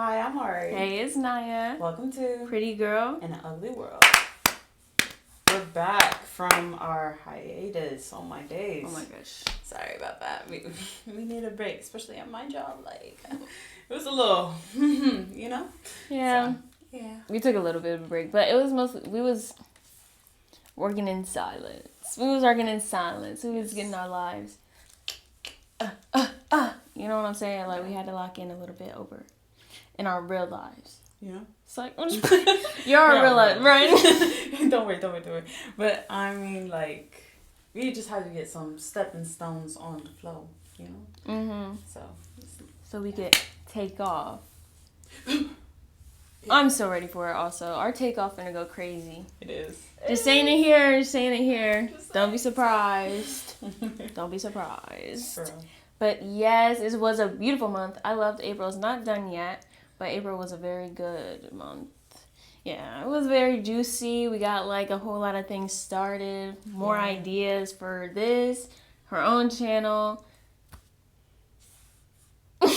Hi, I'm Arie. Hey, it's Naya. Welcome to Pretty Girl in an Ugly World. We're back from our hiatus. Oh my days. Oh my gosh. Sorry about that. We need a break, especially at my job. Like, it was a little, Yeah. So, yeah. We took a little bit of a break, but it was mostly, we was working in silence. We was getting our lives. You know what I'm saying? Like, we had to lock in a little bit over in our real lives. Yeah. It's like, you're our real life, right? Don't worry. But I mean, like, we just had to get some stepping stones on the flow, Mm-hmm. So we could take off. I'm so ready for it also. Our takeoff gonna go crazy. It is. Just saying it here. Don't be surprised. Don't be surprised. Girl. But yes, it was a beautiful month. I loved April. It's not done yet, but April was a very good month. Yeah, it was very juicy. We got like a whole lot of things started. More ideas for this, her own channel. She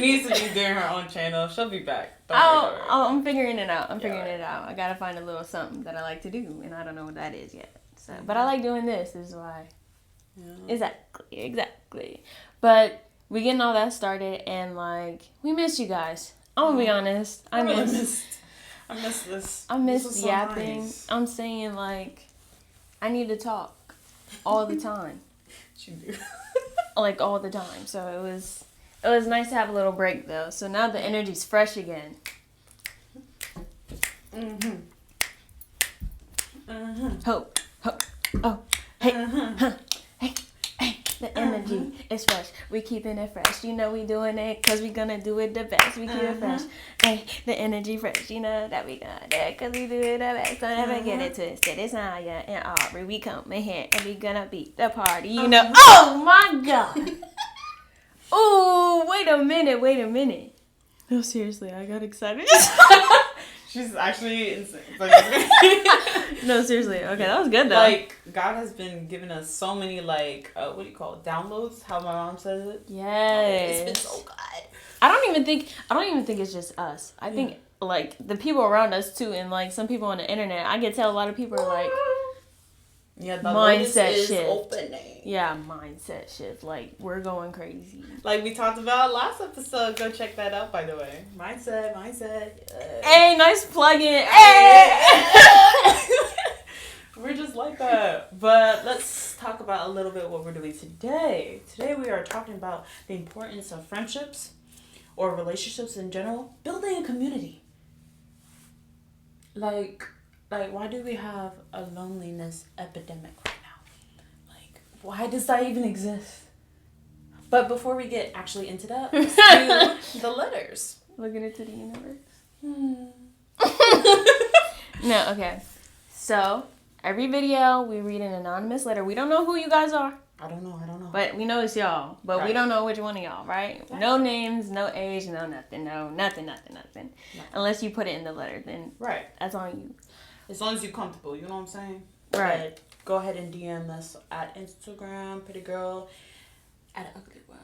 needs to be doing her own channel. She'll be back. I'm figuring it out. I gotta find a little something that I like to do, and I don't know what that is yet. So, but I like doing this. Is why. Yeah. Exactly. But we getting all that started, and like we miss you guys. I'm gonna be honest. I miss this. I miss so yapping. Nice. I'm saying like I need to talk all the time. You do. Like all the time. So it was nice to have a little break though. So now the energy's fresh again. Hope. Oh, hey, hey. The energy is fresh. We keeping it fresh. You know we doing it because we gonna do it the best. We keep it fresh. Hey, the energy fresh. You know that we gonna do it because we do it the best. Don't ever get it twisted. It's Naya and Arie. We come in here and we gonna beat the party. You know. Oh my God. Oh, wait a minute. No, seriously, I got excited. She's actually insane. No, seriously. Okay, that was good though. Like, God has been giving us so many, like, what do you call it? Downloads? How my mom says it? Yes. It's been so good. I don't even think it's just us. I think like the people around us too, and like some people on the internet. I can tell a lot of people are like, the mindset is shift. Opening. Yeah, mindset shift. Like we're going crazy. Like we talked about last episode. Go check that out, by the way. Mindset. Hey, nice plug-in. Hey. We're just like that. But let's talk about a little bit what we're doing today. Today we are talking about the importance of friendships or relationships in general. Building a community. Like why do we have a loneliness epidemic right now? Like, why does that even exist? But before we get actually into that, let's do the letters. Looking into the universe. No, okay. So, every video, we read an anonymous letter. We don't know who you guys are. I don't know. But we know it's y'all. But we don't know which one of y'all, right? Exactly. No names, no age, no nothing. No, nothing. No. Unless you put it in the letter, then that's on you. As long as you're comfortable, you know what I'm saying? Right. But go ahead and DM us at Instagram, pretty girl, at ugly world.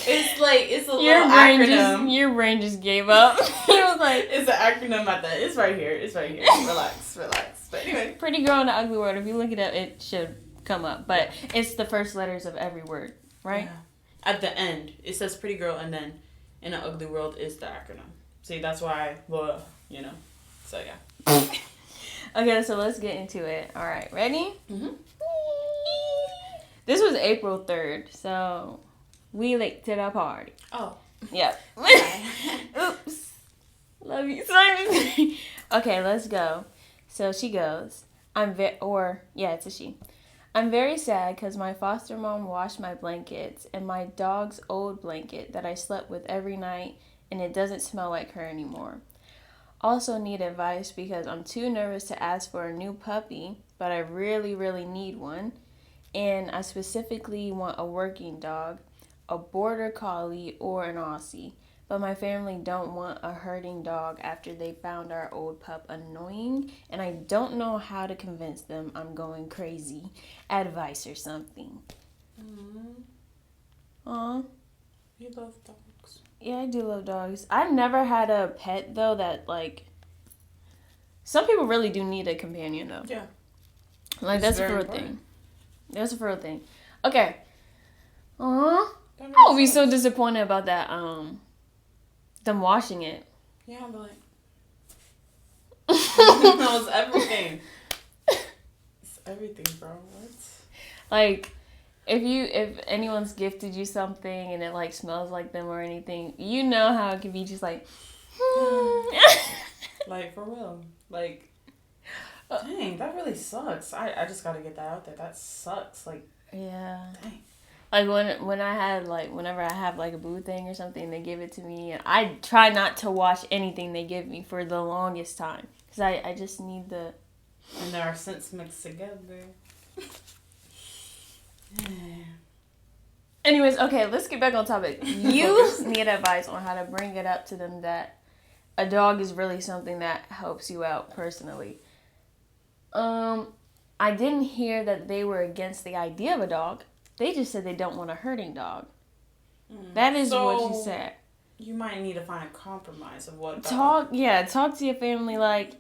It's a little acronym. Your brain just gave up. He was like, it's an acronym at the. It's right here. Relax. But anyway, pretty girl in the ugly word. If you look it up, it should come up. But it's the first letters of every word, right? Yeah. At the end, it says pretty girl, and then in an ugly world is the acronym. See, that's why. Well, So yeah. Okay, so let's get into it. All right, ready? Mm-hmm. This was April 3rd, so we late to the party. Oh. Yep. Oops. Love you. Okay, let's go. So she goes, it's a she. I'm very sad because my foster mom washed my blankets and my dog's old blanket that I slept with every night, and it doesn't smell like her anymore. Also need advice because I'm too nervous to ask for a new puppy, but I really, really need one. And I specifically want a working dog, a border collie or an Aussie. but my family don't want a herding dog after they found our old pup annoying, and I don't know how to convince them I'm going crazy. Advice or something. Aw. You love dogs. Yeah, I do love dogs. I've never had a pet, though, that, like... Some people really do need a companion, though. Yeah. Like, It's that's a very real important. thing. That's a real thing. Okay. Aw. That I makes would be so sense. disappointed about that, them washing it. Yeah, but like... that was everything. It's everything, bro. What? Like, if anyone's gifted you something and it, like, smells like them or anything, you know how it can be just like... Like, for real. Like, dang, that really sucks. I just gotta get that out there. That sucks. Like, Yeah. dang. Like, when I had, like, whenever I have, like, a boo thing or something, they give it to me. And I try not to wash anything they give me for the longest time. Because I just need the... And there are scents mixed together. Anyways, okay, let's get back on topic. You need advice on how to bring it up to them that a dog is really something that helps you out personally. I didn't hear that they were against the idea of a dog. They just said they don't want a herding dog. That is what you said. You might need to find a compromise of what dog. Talk to your family like,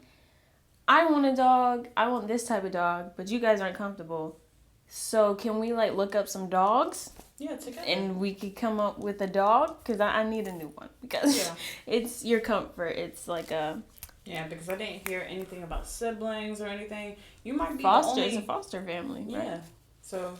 I want a dog, I want this type of dog, but you guys aren't comfortable. So can we, like, look up some dogs? Yeah, together. And we could come up with a dog? Because I need a new one. Because it's your comfort. It's like a... Yeah, because I didn't hear anything about siblings or anything. You might be foster. the only... It's a foster family, right? Yeah. So...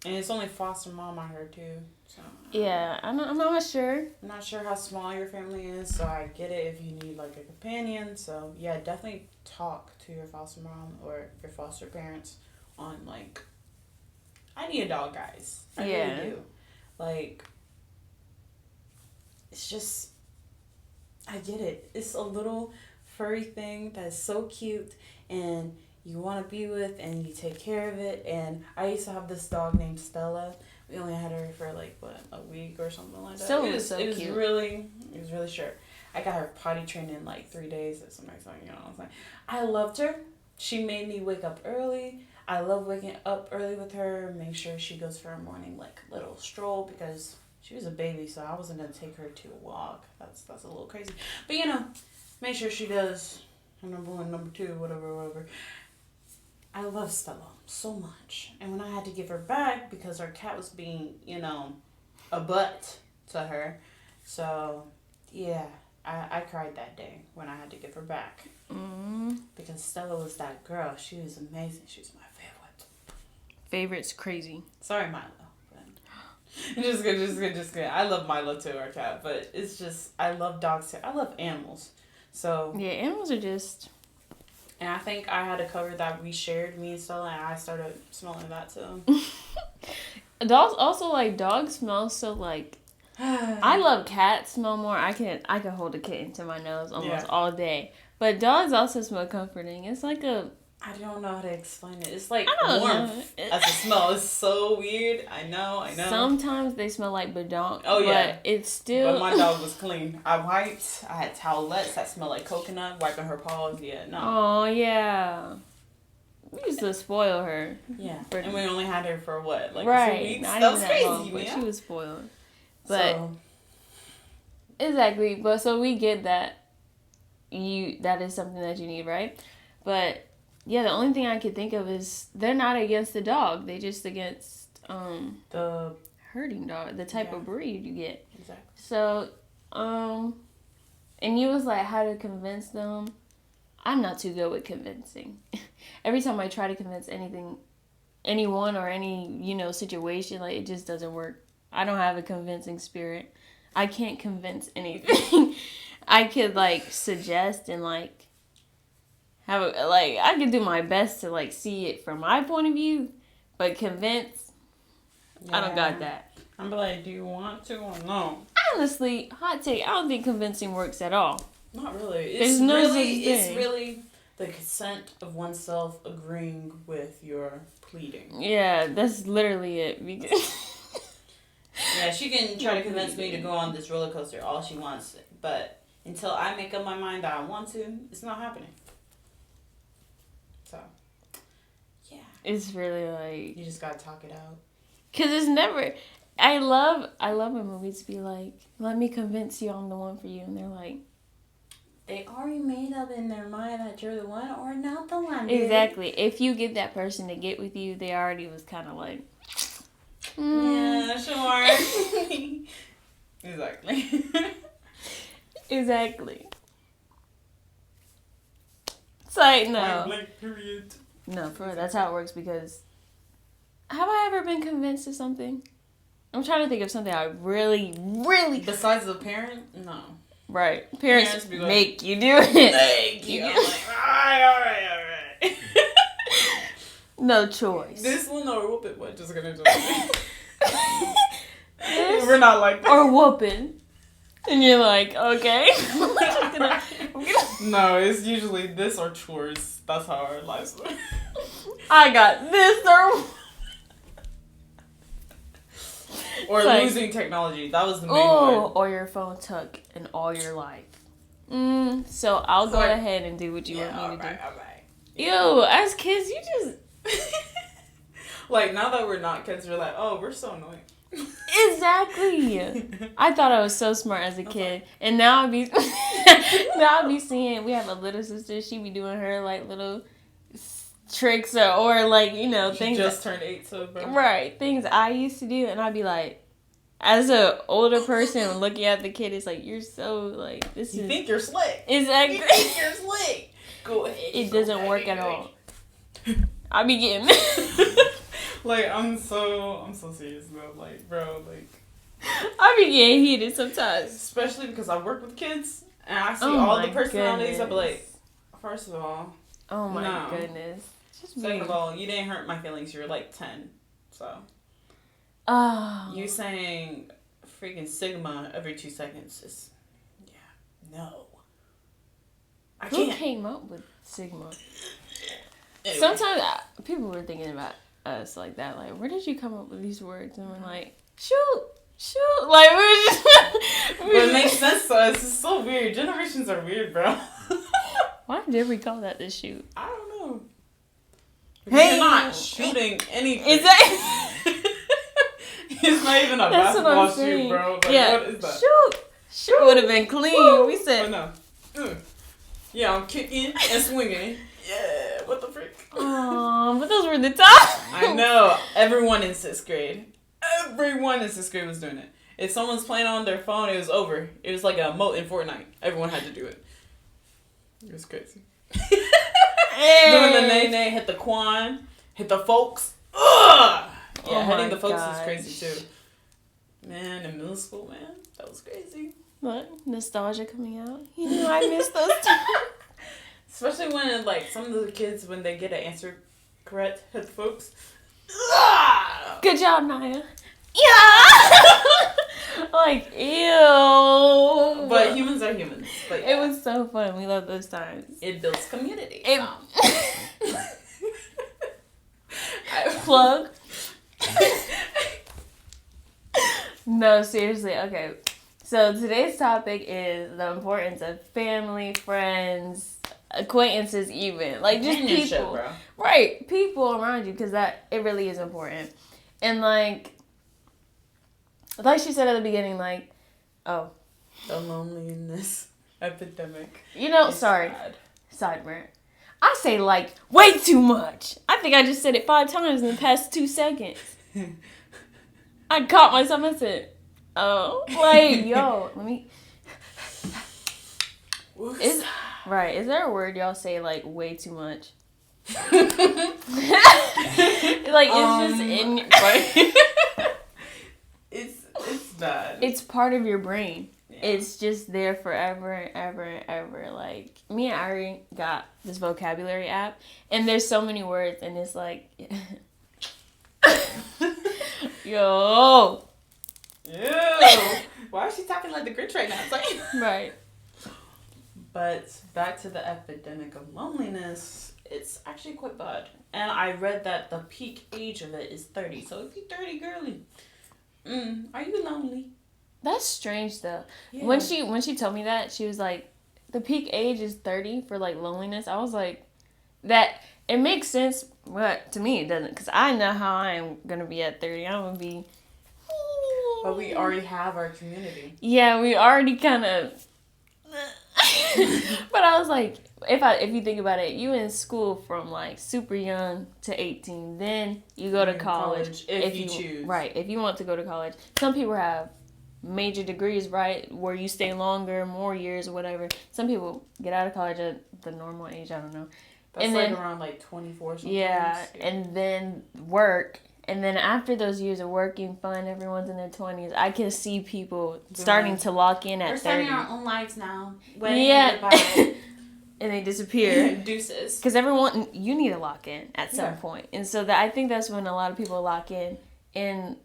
And it's only foster mom I heard, too. So Yeah, I'm not sure. I'm not sure how small your family is, so I get it if you need, like, a companion. So, yeah, definitely talk to your foster mom or your foster parents on, like... I need a dog, guys. I really do. Like, it's just, I get it. It's a little furry thing that is so cute and you want to be with and you take care of it. And I used to have this dog named Stella. We only had her for like, what, a week or something like that. Stella It was so it was cute. really short. I got her potty trained in like 3 days or something, you know what I'm saying? I loved her. She made me wake up early. I love waking up early with her, make sure she goes for a morning, like, little stroll, because she was a baby, so I wasn't going to take her to a walk. That's a little crazy. But, you know, make sure she does her number 1, number 2, whatever. I love Stella so much. And when I had to give her back, because her cat was being, you know, a butt to her. So, yeah, I cried that day when I had to give her back. Because Stella was that girl. She was amazing. She was my favorite. Favorite's crazy. Sorry, Milo. But just good. I love Milo too, our cat. But it's just, I love dogs too. I love animals. So. Yeah, animals are just... And I think I had a cover that we shared, me and Stella, and I started smelling that too. Dogs also, like, dogs smell so, like... I love cat smell more. I can hold a kitten to my nose almost all day. But dogs also smell comforting. It's like a... I don't know how to explain it. It's like warmth as a smell. It's so weird. I know. Sometimes they smell like badonk. Oh, yeah. But it's still... But my dog was clean. I wiped. I had towelettes that smell like coconut, wiping her paws. Yeah, no. Oh, yeah. We used to spoil her. Yeah. And we only had her for what? Like right. 2 weeks? Not That was even crazy, long, but man. she was spoiled. But... So, exactly. But so we get that that is something that you need, right? But yeah, the only thing I could think of is they're not against the dog. They just against the herding dog, the type of breed you get. Exactly. So and you was like how to convince them. I'm not too good with convincing. Every time I try to convince anyone or any, situation, like it just doesn't work. I don't have a convincing spirit. I can't convince anything. I could, like, suggest and, like, I could do my best to, like, see it from my point of view, but convince, I don't got that. I'm like, do you want to or no? Honestly, hot take, I don't think convincing works at all. Not really. It's really the consent of oneself agreeing with your pleading. Yeah, that's literally it. Because Yeah, she can try to convince me to go on this roller coaster all she wants, but until I make up my mind that I want to, it's not happening. So, yeah. It's really like... You just gotta talk it out. Because it's never... I love when movies be like, let me convince you I'm the one for you. And they're like... They already made up in their mind that you're the one or not the one, dude. Exactly. If you get that person to get with you, they already was kind of like... Yeah, sure. Exactly. Exactly. It's like, no. Blank period. No, for real, that's how it works because... Have I ever been convinced of something? I'm trying to think of something I really... Besides the parent? No. Right. Parents be like, make you do it. Thank you. I'm like, alright. No choice. This one or whoop it, we're just gonna do it. We're not like that. Or whooping. And you're like, okay. I'm gonna... No, it's usually this or chores. That's how our lives work. I got this or like, losing technology. That was the main one. Or your phone took in all your life. So I'll go ahead and do what you want me to do. Alright. Ew, as kids, you just... Like, now that we're not kids, we're like, oh, we're so annoying. Exactly. I thought I was so smart as a kid, and now I be seeing. We have a little sister. She be doing her like little tricks or like things. She just turned 8, so bro. Right, things I used to do, and I'd be like, as a older person looking at the kid, it's like you're so like this. You think you're slick? Exactly. You think you're slick? Go ahead. It doesn't work at all. I be getting. Like, I'm so serious though. Like, bro, like... I be getting heated sometimes. Especially because I work with kids, and I see all the personalities. Goodness. I be like, first of all... Oh my goodness. Second of all, you didn't hurt my feelings. You're like 10, so... Oh. You saying freaking Sigma every 2 seconds is... Yeah, no. I can't. Who came up with Sigma? Anyway. Sometimes people were thinking about us like that. Like, where did you come up with these words? And we're like, shoot. Like, we're just... But it makes sense to us. It's so weird. Generations are weird, bro. Why did we call that the shoot? I don't know. Because you're not shooting anything. Exactly. It's not even a basketball shoot, bro. Like, yeah. What is that? Shoot would have been clean. Woo. We said... Oh, no. Yeah, I'm kicking and swinging. Yeah, what the frick? But those were the times. I know. Everyone in 6th grade was doing it. If someone's playing on their phone, it was over. It was like a emote in Fortnite. Everyone had to do it. It was crazy. Hey. Doing the nay-nay, hit the quan, hit the folks. Ugh! Yeah, hitting the folks is crazy too. Man, in middle school, man, that was crazy. What? Nostalgia coming out? You know, I miss those times. Especially when, like, some of the kids, when they get an answer correct, hit the folks. Good job, Naya. Yeah! Like, ew. But humans are humans. But yeah. It was so fun. We love those times. It builds community. Plug. No, seriously. Okay. So today's topic is the importance of family, friends, acquaintances, even like just people, bro. Right? People around you, because it really is important. And like she said at the beginning, like, the loneliness epidemic. Sorry, side rant. I say like way too much. I think I just said it 5 times in the past 2 seconds. I caught myself and said, "Oh, like yo, let me." Is there a word y'all say like way too much? Like it's just in your brain. It's bad. It's part of your brain. Yeah. It's just there forever and ever and ever. Like me and Arie got this vocabulary app, and there's so many words, and it's like, yo. Ew. Why is she talking like the Grinch right now? It's like... Right. But back to the epidemic of loneliness, it's actually quite bad. And I read that the peak age of it is 30. So if you're 30, girly, Are you lonely? That's strange though. Yeah. When she told me that, she was like, the peak age is 30 for like loneliness. I was like, that it makes sense, but to me it doesn't, because I know how I'm gonna be at 30. I'm gonna be. But we already have our community. Yeah, we already kind of. But I was like, if you think about it, you in school from like super young to 18, then you go to college if you choose. Right, if you want to go to college. Some people have major degrees, right, where you stay longer, more years or whatever. Some people get out of college at the normal age, I don't know. That's and like then, around like 24 sometimes. yeah, and then work. And then after those years of working, fun, everyone's in their 20s. I can see people starting to lock in at 30. We're starting our own lives now. Yeah. And they disappear. Deuces. Because you need to lock in at some point. And so I think that's when a lot of people lock in. And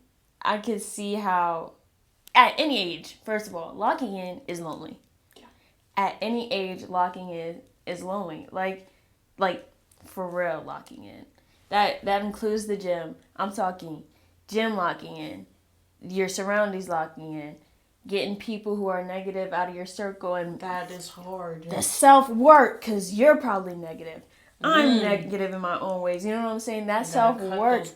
I could see how, at any age, first of all, locking in is lonely. Yeah. At any age, locking in is lonely. Like for real, locking in. That includes the gym. I'm talking gym locking in, your surroundings locking in, getting people who are negative out of your circle, and that is hard. The self-work, because you're probably negative. I'm negative in my own ways. You know what I'm saying? That self-work.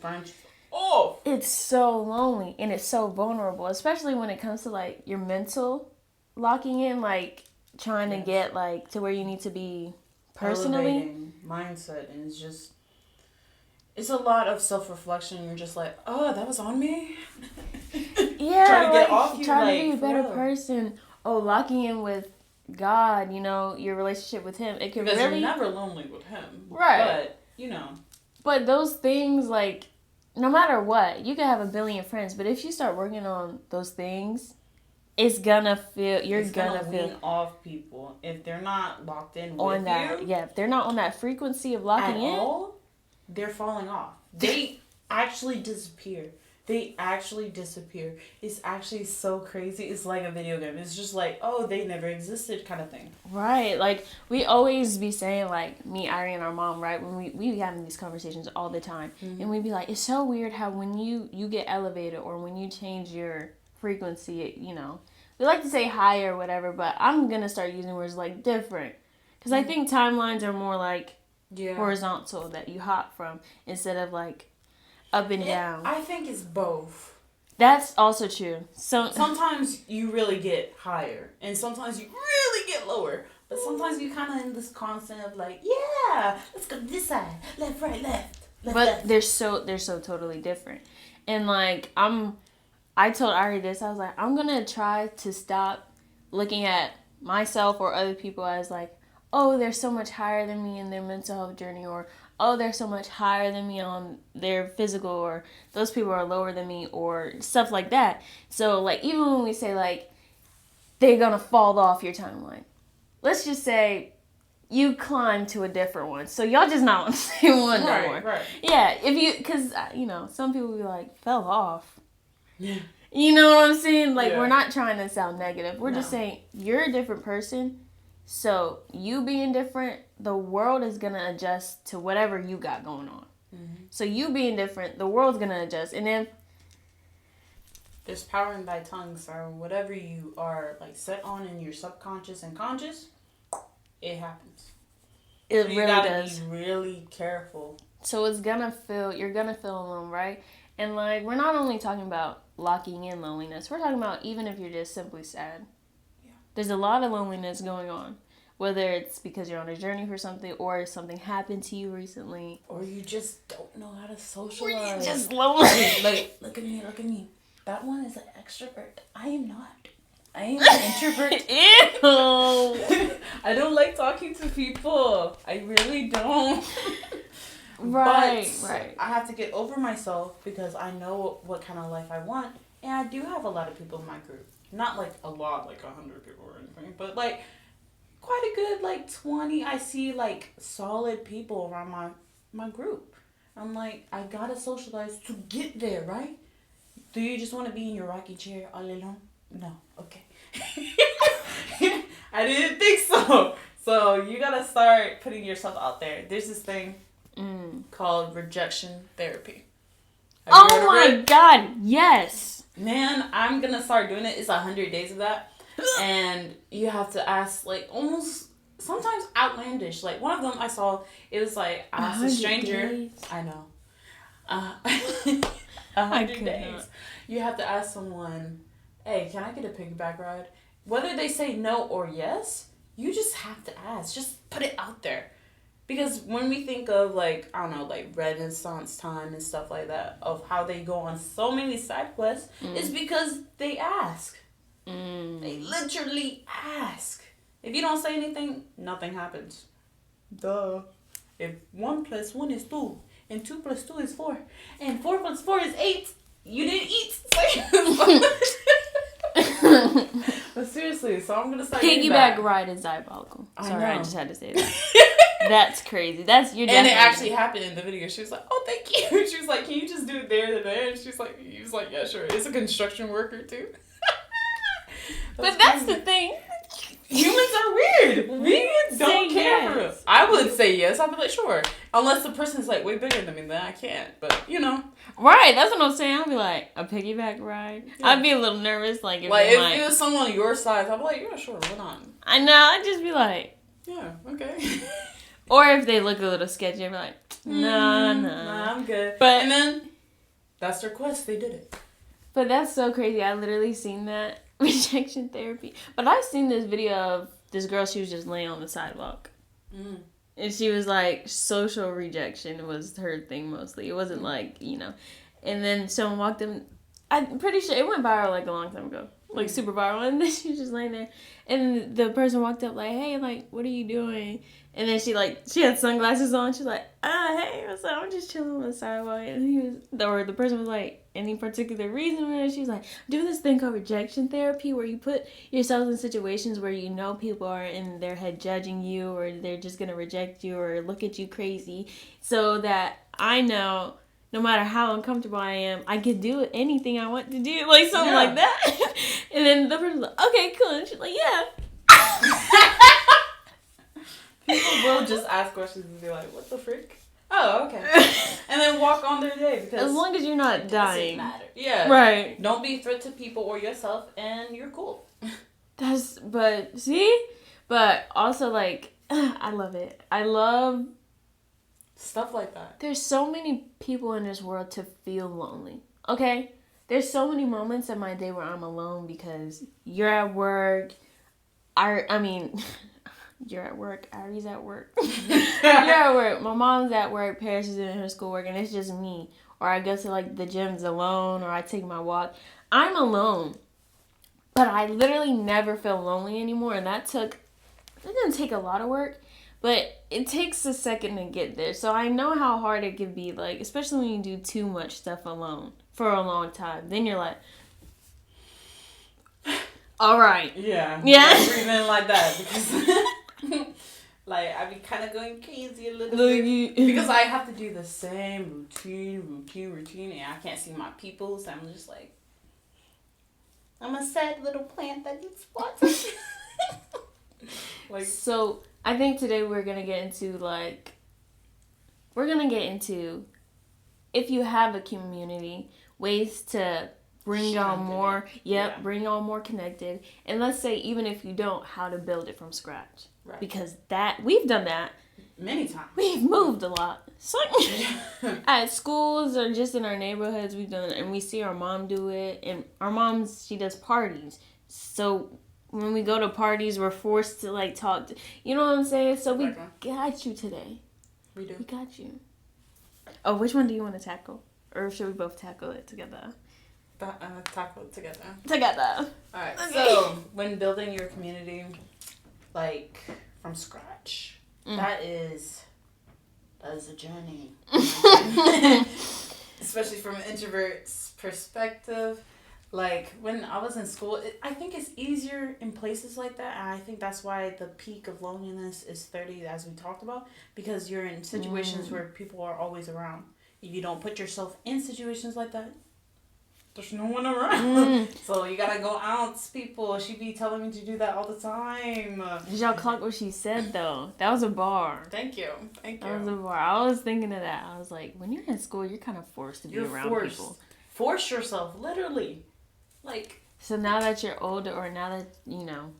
Oh, it's so lonely and it's so vulnerable, especially when it comes to like your mental locking in, like trying to get like to where you need to be personally. Elevating mindset, and it's a lot of self-reflection. You're just like, oh, that was on me. Yeah, trying to get off you, trying to be a better person. Oh, locking in with God, your relationship with Him. It can because really, you're never lonely with Him, right? But But those things, like, no matter what, you can have a billion friends, but if you start working on those things, it's gonna feel lean off people if they're not locked in on with that. you. Yeah, if they're not on that frequency of locking in, all, they're falling off. They actually disappear. It's actually so crazy. It's like a video game. It's just like, oh, they never existed kind of thing. Right. Like, we always be saying, like, me, Arie, and our mom, right? When we be having these conversations all the time. Mm-hmm. And we be like, it's so weird how when you get elevated or when you change your frequency, we like to say higher or whatever, but I'm going to start using words like different. Because I think timelines are more like horizontal that you hop from instead of like up and down. I think it's both. That's also true. So sometimes you really get higher, and sometimes you really get lower. But sometimes you kind of in this constant of like, yeah, let's go this side, left, right, left. But they're so totally different. And like I told Arie this. I was like, I'm gonna try to stop looking at myself or other people as like, oh, they're so much higher than me in their mental health journey, or oh, they're so much higher than me on their physical, or those people are lower than me, or stuff like that. So, like, even when we say, like, they're going to fall off your timeline, let's just say you climb to a different one. So, y'all just not on the same one no more. Right. Yeah, because, some people be like, fell off. Yeah. You know what I'm saying? Like, we're not trying to sound negative. We're just saying you're a different person. So, you being different, the world is going to adjust to whatever you got going on. Mm-hmm. So, you being different, the world's going to adjust. And then there's power in thy tongue, so whatever you are like set on in your subconscious and conscious, it happens. It so really does. You gotta be really careful. So, you're going to feel alone, right? And like, we're not only talking about locking in loneliness, we're talking about even if you're just simply sad. There's a lot of loneliness going on, whether it's because you're on a journey for something, or something happened to you recently, or you just don't know how to socialize. Or you're just lonely. Like, look at me. That one is an extrovert. I am not. I am an introvert. Ew. I don't like talking to people. I really don't. Right. I have to get over myself because I know what kind of life I want, and I do have a lot of people in my group. Not like a lot, like 100 people or anything, but like quite a good like 20. I see like solid people around my group. I'm like, I gotta socialize to get there, right? Do you just want to be in your rocking chair all alone? No, okay. I didn't think so. So you gotta start putting yourself out there. There's this thing called rejection therapy. Oh my God, yes. Man, I'm gonna start doing it. It's 100 days of that. And you have to ask, like, almost sometimes outlandish. Like, one of them I saw, it was like, ask a stranger. Days. I know. 100 I days. not. You have to ask someone, hey, can I get a piggyback ride? Whether they say no or yes, you just have to ask. Just put it out there. Because when we think of, like, I don't know, like Renaissance time and stuff like that, of how they go on so many side quests, it's because they ask. They literally ask. If you don't say anything, nothing happens. Duh. If 1 + 1 is 2, and 2 + 2 is 4, and 4 + 4 is 8, you didn't eat. But seriously, so I'm gonna start Piggyback ride is diabolical. Sorry, I just had to say that. That's crazy. And it actually happened in the video. She was like, "Oh, thank you." She was like, "Can you just do it there and there?" And he was like, "Yeah, sure." It's a construction worker too. That's the thing. Humans are weird. We don't care for us. I would say yes. I'd be like, sure. Unless the person's like way bigger than me, then I can't. But you know. Right, that's what I'm saying. I'd be like, a piggyback ride? Yeah. I'd be a little nervous. Like, if it was someone your size, I'd be like, yeah, sure, why not? I know, I'd just be like, yeah, okay. Or if they look a little sketchy, I'd be like, nah, I'm good. But, and then, that's their quest, they did it. But that's so crazy. I literally seen that rejection therapy. But I've seen this video of this girl, she was just laying on the sidewalk. And she was like, social rejection was her thing mostly. It wasn't like, you know. And then someone walked in. I'm pretty sure it went viral like a long time ago. Like super viral. And then she was just laying there. And the person walked up like, hey, like, what are you doing? And then she had sunglasses on. She's like, hey, what's up? I'm just chilling on the sidewalk. And the person was like, any particular reason? And she was like, I'm doing this thing called rejection therapy where you put yourself in situations where you know people are in their head judging you or they're just going to reject you or look at you crazy so that I know no matter how uncomfortable I am, I can do anything I want to do. Like something like that. And then the person's like, okay, cool. And she's like, yeah. People will just ask questions and be like, what the frick? Oh, okay. And then walk on their day because as long as you're not dying. Doesn't matter. Yeah. Right. Don't be a threat to people or yourself and you're cool. But also like, I love it. I love stuff like that. There's so many people in this world to feel lonely. Okay? There's so many moments in my day where I'm alone because you're at work. I mean, you're at work. Arie's at work. You're at work. My mom's at work. Paris is doing her schoolwork, and it's just me. Or I go to like the gyms alone, or I take my walk. I'm alone, but I literally never feel lonely anymore. And it didn't take a lot of work, but it takes a second to get there. So I know how hard it can be, like especially when you do too much stuff alone for a long time. Then you're like, all right. Yeah. Breathe in like that because like I be kind of going crazy a little bit because I have to do the same routine, and I can't see my people, so I'm just like, I'm a sad little plant that needs water. Like, so I think today we're gonna get into if you have a community, ways to bring y'all more, bring y'all more connected. And let's say even if you don't, how to build it from scratch. Right. Because we've done that. Many times. We've moved a lot. So, at schools or just in our neighborhoods, we've done it. And we see our mom do it. And our mom, she does parties. So when we go to parties, we're forced to like talk. You know what I'm saying? So we got you today. We do. We got you. Oh, which one do you want to tackle? Or should we both tackle it together? Tackle it together. Alright, okay. So when building your community, like from scratch, that is a journey. Especially from an introvert's perspective. Like when I was in school, I think it's easier in places like that, and I think that's why the peak of loneliness is 30, as we talked about, because you're in situations where people are always around. If you don't put yourself in situations like that, there's no one around. So you gotta go out, people. She be telling me to do that all the time. Did y'all clock what she said though? That was a bar. Thank you. That was a bar. I was thinking of that. I was like, when you're in school, you're kind of forced to be around people. Force yourself, literally. Like, so now that you're older, or now that, you know,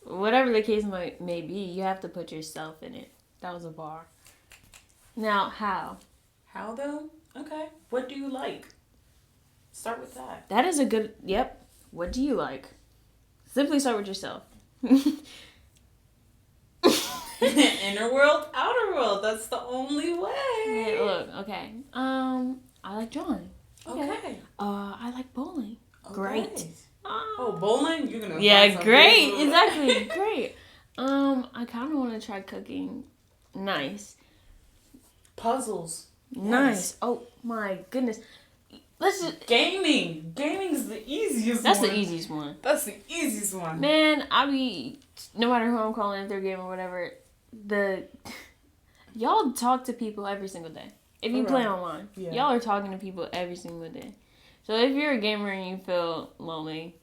whatever the case may be, you have to put yourself in it. That was a bar. Now, how? how though? Okay. What do you like? Start with that. That is a good, yep. What do you like? Simply start with yourself. Inner world, outer world. That's the only way. Yeah, look, okay. I like drawing. Okay. I like bowling. Okay. Great. Oh, bowling? You're gonna Yeah, find some great. people. Exactly. Great. I kind of want to try cooking. Nice. Puzzles. Nice. Yes. Oh my goodness. Let's just. Gaming. Gaming's the easiest That's one. the easiest one. That's the easiest one. Man, no matter who I'm calling, if they're game or whatever, y'all talk to people every single day. If you play online, y'all are talking to people every single day. So if you're a gamer and you feel lonely,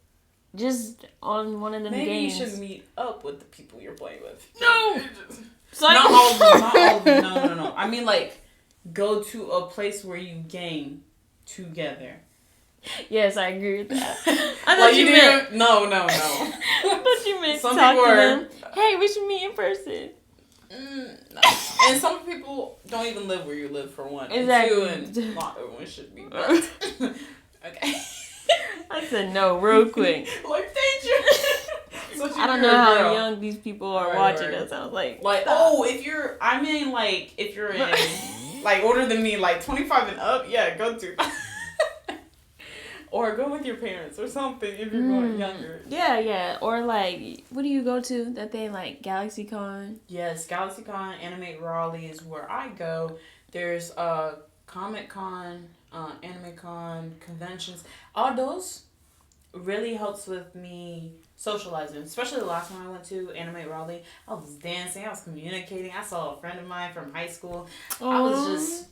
just on one of them Maybe games. you should meet up with the people you're playing with. No! Not all of them. Not all of them. No. I mean, like, go to a place where you game together. Yes, I agree with that. I thought Like you meant... No. I thought you meant Some talk people to are... them. Hey, we should meet in person. No. And some people don't even live where you live, for one. Exactly. And two, and not everyone should be. But... Okay. I said no real quick. Like, danger. I don't know how young these people are watching us. I was like, if you're in, like, older than me, like 25 and up, yeah, go to. Or go with your parents or something if you're going younger. Yeah. Or, like, what do you go to that they like? GalaxyCon? Yes, GalaxyCon, Animate Raleigh is where I go. There's Comic Con, Anime Con, conventions. All those really helps with me socializing. Especially the last one I went to, Animate Raleigh. I was dancing. I was communicating. I saw a friend of mine from high school. I was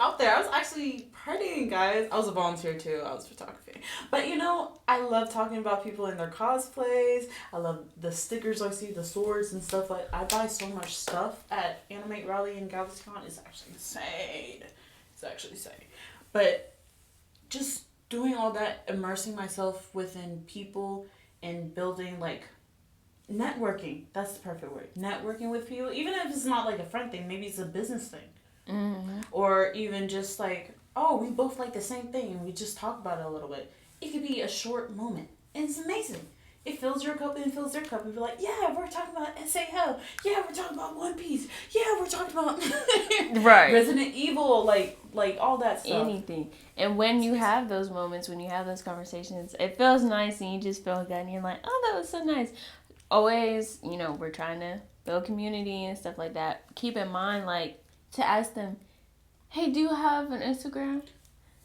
out there. I was actually partying, guys. I was a volunteer too. I was photography. But you know, I love talking about people in their cosplays. I love the stickers I see, the swords and stuff. Like, I buy so much stuff at Animate Raleigh and GalaxyCon. It's actually insane. But just doing all that, immersing myself within people and building, like, networking. That's the perfect word. Networking with people. Even if it's not like a friend thing, maybe it's a business thing. Mm-hmm. Or even just like, oh, we both like the same thing and we just talk about it a little bit. It could be a short moment. And it's amazing. It fills your cup and it fills their cup. And be like, yeah, we're talking about SAO. Yeah, we're talking about One Piece. Yeah, we're talking about right. Resident Evil, like all that stuff. Anything. And when you have those moments, when you have those conversations, it feels nice and you just feel good and you're like, oh, that was so nice. Always, you know, we're trying to build community and stuff like that. Keep in mind, like, to ask them, hey, do you have an Instagram?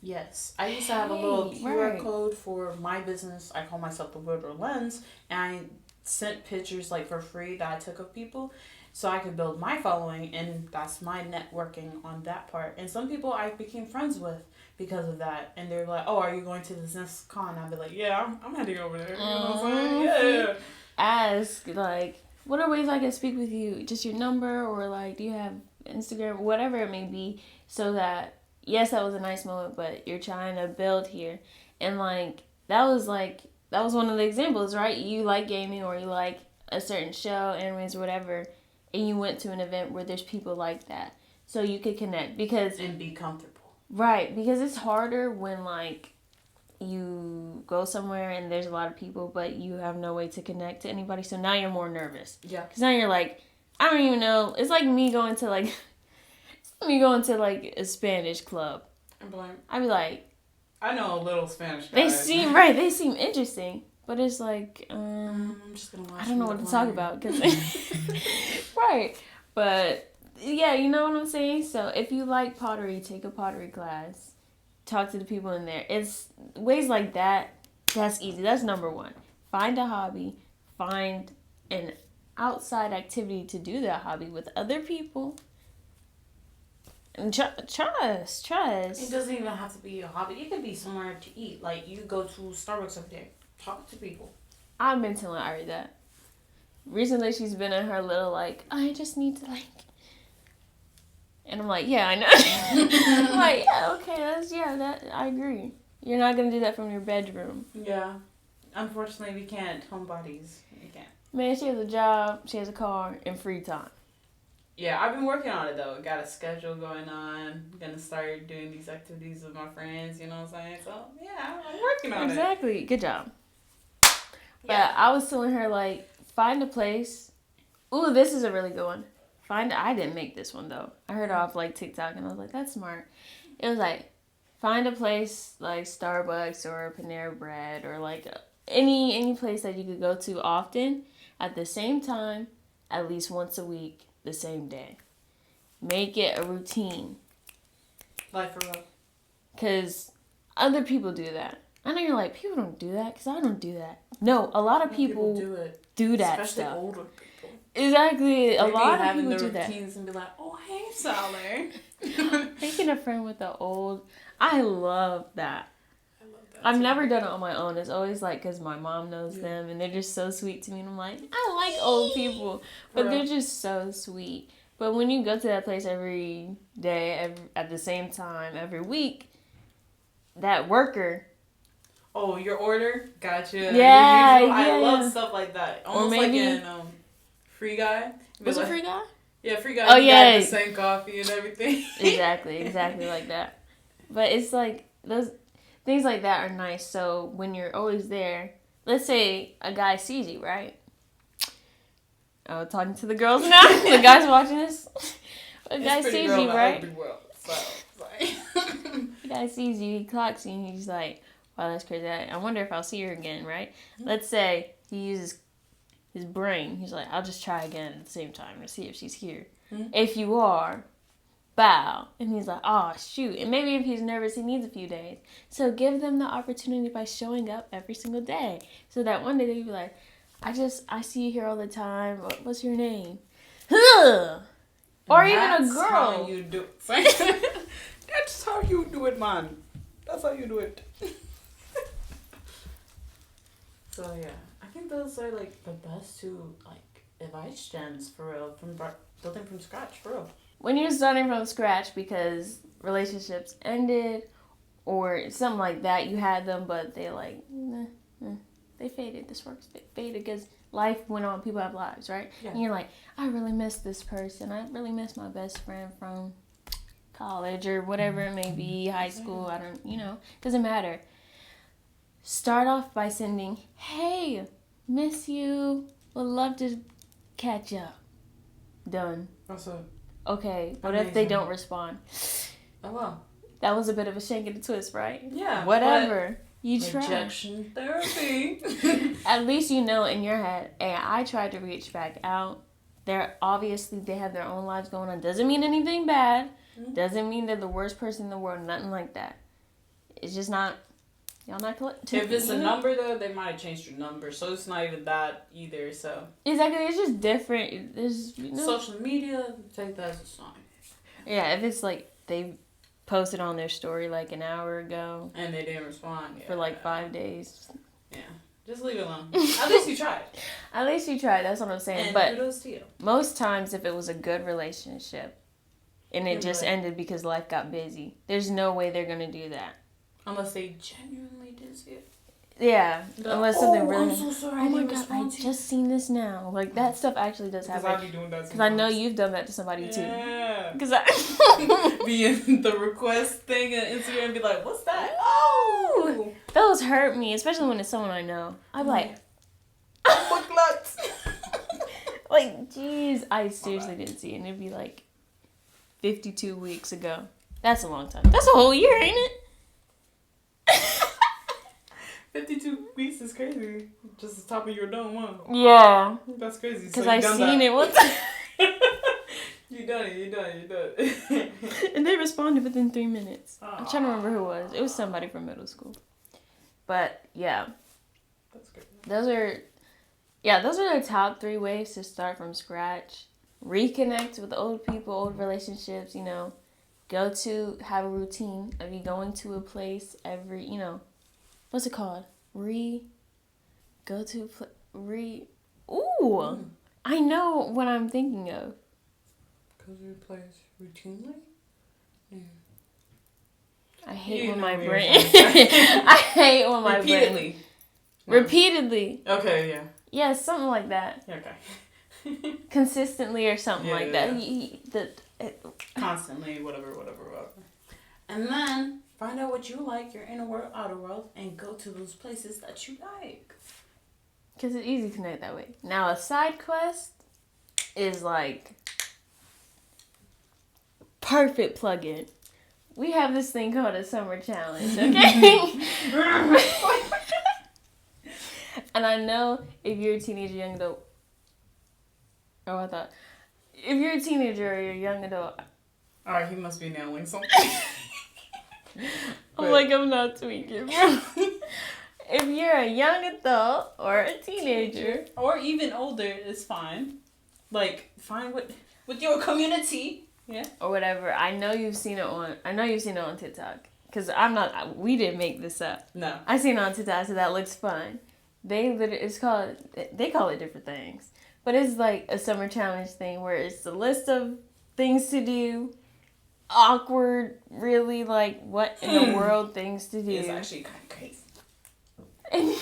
Yes. I used to have a little QR code for my business. I call myself the Word or Lens. And I sent pictures, like, for free that I took of people so I could build my following. And that's my networking on that part. And some people I became friends with because of that. And they're like, oh, are you going to this next con? I'd be like, yeah, I'm heading over there. You know what I'm saying? Yeah. Ask, like, what are ways I can speak with you? Just your number, or, like, do you have Instagram, whatever it may be, so that, yes, that was a nice moment, but you're trying to build here. And that was one of the examples, right? You like gaming, or you like a certain show, animes, or whatever, and you went to an event where there's people like that, so you could connect, and be comfortable. Right, because it's harder when, like, you go somewhere and there's a lot of people, but you have no way to connect to anybody, so now you're more nervous. Yeah. Because now you're like, I don't even know. It's like me going to, like, a Spanish club. I'd be like, I know a little Spanish guy. They seem interesting, but it's like, I'm just gonna watch. I don't know what to talk about. Cause right. But, yeah, you know what I'm saying? So, if you like pottery, take a pottery class. Talk to the people in there. It's ways like that. That's easy. That's number one. Find a hobby. Find an outside activity to do that hobby with other people. And trust. It doesn't even have to be a hobby. It could be somewhere to eat. Like, you go to Starbucks every day. Talk to people. I've been telling Arie that. Recently, she's been in her little, like, I just need to, like... And I'm like, yeah, I know. I'm like, yeah, okay, that I agree. You're not going to do that from your bedroom. Yeah. Unfortunately, we can't. Homebodies. We can't. Man, she has a job, she has a car, and free time. Yeah, I've been working on it though. Got a schedule going on. Gonna start doing these activities with my friends, you know what I'm saying? So, yeah, I'm working on it. Exactly. Good job. Yeah. But I was telling her, like, find a place. Ooh, this is a really good one. I didn't make this one, though. I heard it off, like, TikTok, and I was like, that's smart. It was like, find a place like Starbucks or Panera Bread or, like, any place that you could go to often at the same time, at least once a week, the same day. Make it a routine. Like for real. Because other people do that. I know you're like, people don't do that because I don't do that. No, a lot of people do that especially stuff. Older people. Exactly. A lot of having people the do that. routines and be like, oh, hey, Saler. Making a friend with the old. I love that. I love that. I've never done it on my own. It's always like because my mom knows them and they're just so sweet to me. And I'm like, I like old people. But they're just so sweet. But when you go to that place every day, at the same time, every week, that worker. Oh, your order? Gotcha. Yeah, I love stuff like that. Almost or maybe, like in Free Guy. Was it Free Guy? Yeah, Free Guy. Oh, yeah. Got the same coffee and everything. Exactly like that. But it's like, those things like that are nice. So when you're always there, let's say a guy sees you, right? Oh, talking to the girls now? The guys watching this? A guy sees you, right? A guy sees you, he clocks you, and he's like, wow, that's crazy. I wonder if I'll see her again, right? Mm-hmm. Let's say he uses his brain. He's like, I'll just try again at the same time to see if she's here. Mm-hmm. If you are, bow. And he's like, oh, shoot. And maybe if he's nervous, he needs a few days. So give them the opportunity by showing up every single day. So that one day they'll be like, I see you here all the time. What's your name? Or even a girl. That's how you do it. That's how you do it, man. That's how you do it. So yeah, I think those are like the best two like advice gems for real, from building from scratch for real. When you're starting from scratch because relationships ended or something like that, you had them but they like they faded. This works faded because life went on. People have lives, right? Yeah. And you're like, I really miss this person. I really miss my best friend from college or whatever it may be, high school. I don't, doesn't matter. Start off by sending, hey, miss you, would love to catch up. Done. That's it. Okay, what if they don't respond? Oh, well. That was a bit of a shank and a twist, right? Yeah. Whatever. You try. Rejection therapy. At least you know in your head, hey, I tried to reach back out. Obviously, they have their own lives going on. Doesn't mean anything bad. Mm-hmm. Doesn't mean they're the worst person in the world. Nothing like that. It's just not... Y'all not if it's a number though, they might have changed your number, so it's not even that either. So exactly, it's just different. There's social media. Take that as a sign. Yeah, if it's like they posted on their story like an hour ago and they didn't respond for like 5 days. Yeah, just leave it alone. At least you tried. At least you tried. That's what I'm saying. And but kudos to you. Most times, if it was a good relationship and it just ended because life got busy, there's no way they're gonna do that. Unless they genuinely did see it. Yeah. Unless something really... I'm so sorry. Oh my God, I just seen this now. Like, that stuff actually does happen. Because I be doing that sometimes. Because I know you've done that to somebody, too. Yeah. Because I... be in the request thing on Instagram and be like, what's that? Oh! Those hurt me, especially when it's someone I know. I'm like... like, jeez, I seriously didn't see it. And it'd be like 52 weeks ago. That's a long time. That's a whole year, ain't it? 52 weeks is crazy. Just the top of your dome, huh? Yeah. That's crazy. Because I seen it one time. You done it. And they responded within 3 minutes. Aww. I'm trying to remember who it was. It was somebody from middle school. But, yeah. That's good. Those are the top 3 ways to start from scratch. Reconnect with old people, old relationships, have a routine of you going to a place every, what's it called? I know what I'm thinking of. Go to a place routinely? Yeah. I hate when know my me brain. or something. I hate when my Repeatedly. brain. No. Repeatedly. Okay, yeah. Yeah, something like that. Okay. Consistently or something like that. Constantly, whatever. And then find out what you like, your inner world, outer world, and go to those places that you like. Because it's easy to connect that way. Now, a side quest is like perfect plug-in. We have this thing called a summer challenge, okay? And I know if you're a teenager, young adult, if you're a teenager or you're a young adult, Alright, he must be nailing something. I'm like, I'm not tweaking, bro. If you're a young adult or a teenager, or even older, it's fine. Like, find with your community. Yeah. Or whatever. I know you've seen it on TikTok. Because we didn't make this up. No. I seen it on TikTok, so that looks fun. They call it different things. But it's like a summer challenge thing where it's a list of things to do. Awkward, really, like, what in the world things to do. It's actually kind of crazy. And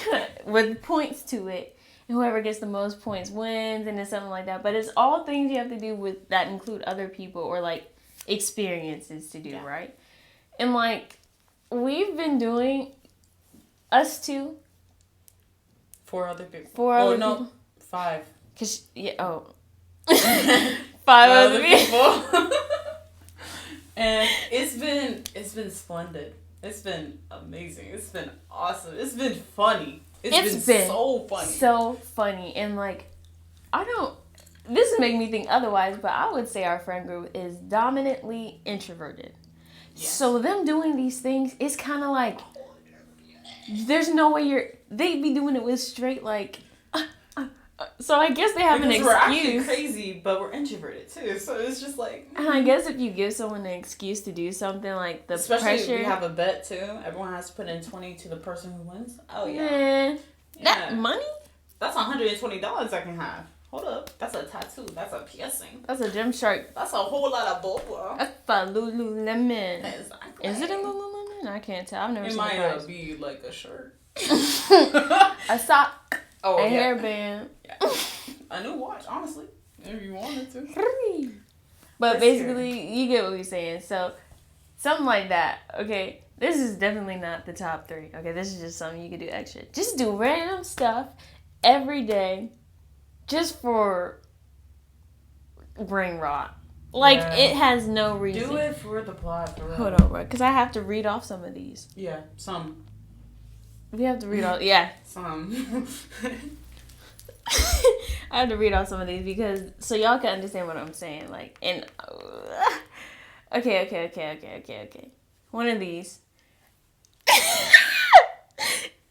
with points to it. And whoever gets the most points wins, and it's something like that. But it's all things you have to do with that include other people or, like, experiences to do, right? And, like, we've been doing us two. 4 other people. 5. 'Cause, 5 other people. And it's been splendid. It's been amazing. It's been awesome. It's been funny. It's been so funny. So funny. And, like, this is making me think otherwise, but I would say our friend group is dominantly introverted. Yes. So them doing these things, it's kind of like, there's no way they'd be doing it with straight, like, so I guess they have an excuse. We're actually crazy, but we're introverted too. So it's just like. And I guess if you give someone an excuse to do something, like the especially pressure. Especially if we have a bet too. Everyone has to put in 20 to the person who wins. Oh yeah. That money? That's $120 I can have. Hold up. That's a tattoo. That's a piercing. That's a Gymshark. That's a whole lot of boba. That's a Lululemon. Exactly. Is it a Lululemon? I can't tell. I've never seen it. It might be like a shirt. A sock. Oh, a hairband. Yeah. A new watch, honestly. If you wanted to. But basically, you get what we're saying. So, something like that. Okay, this is definitely not the top 3. Okay, this is just something you could do extra. Just do random stuff every day just for brain rot. Like, it has no reason. Do it for the plot. For Hold on, bro. Because I have to read off some of these. Yeah, some. We have to read all. Yeah. Some. I have to read off some of these because so y'all can understand what I'm saying. Like, and okay. One of these.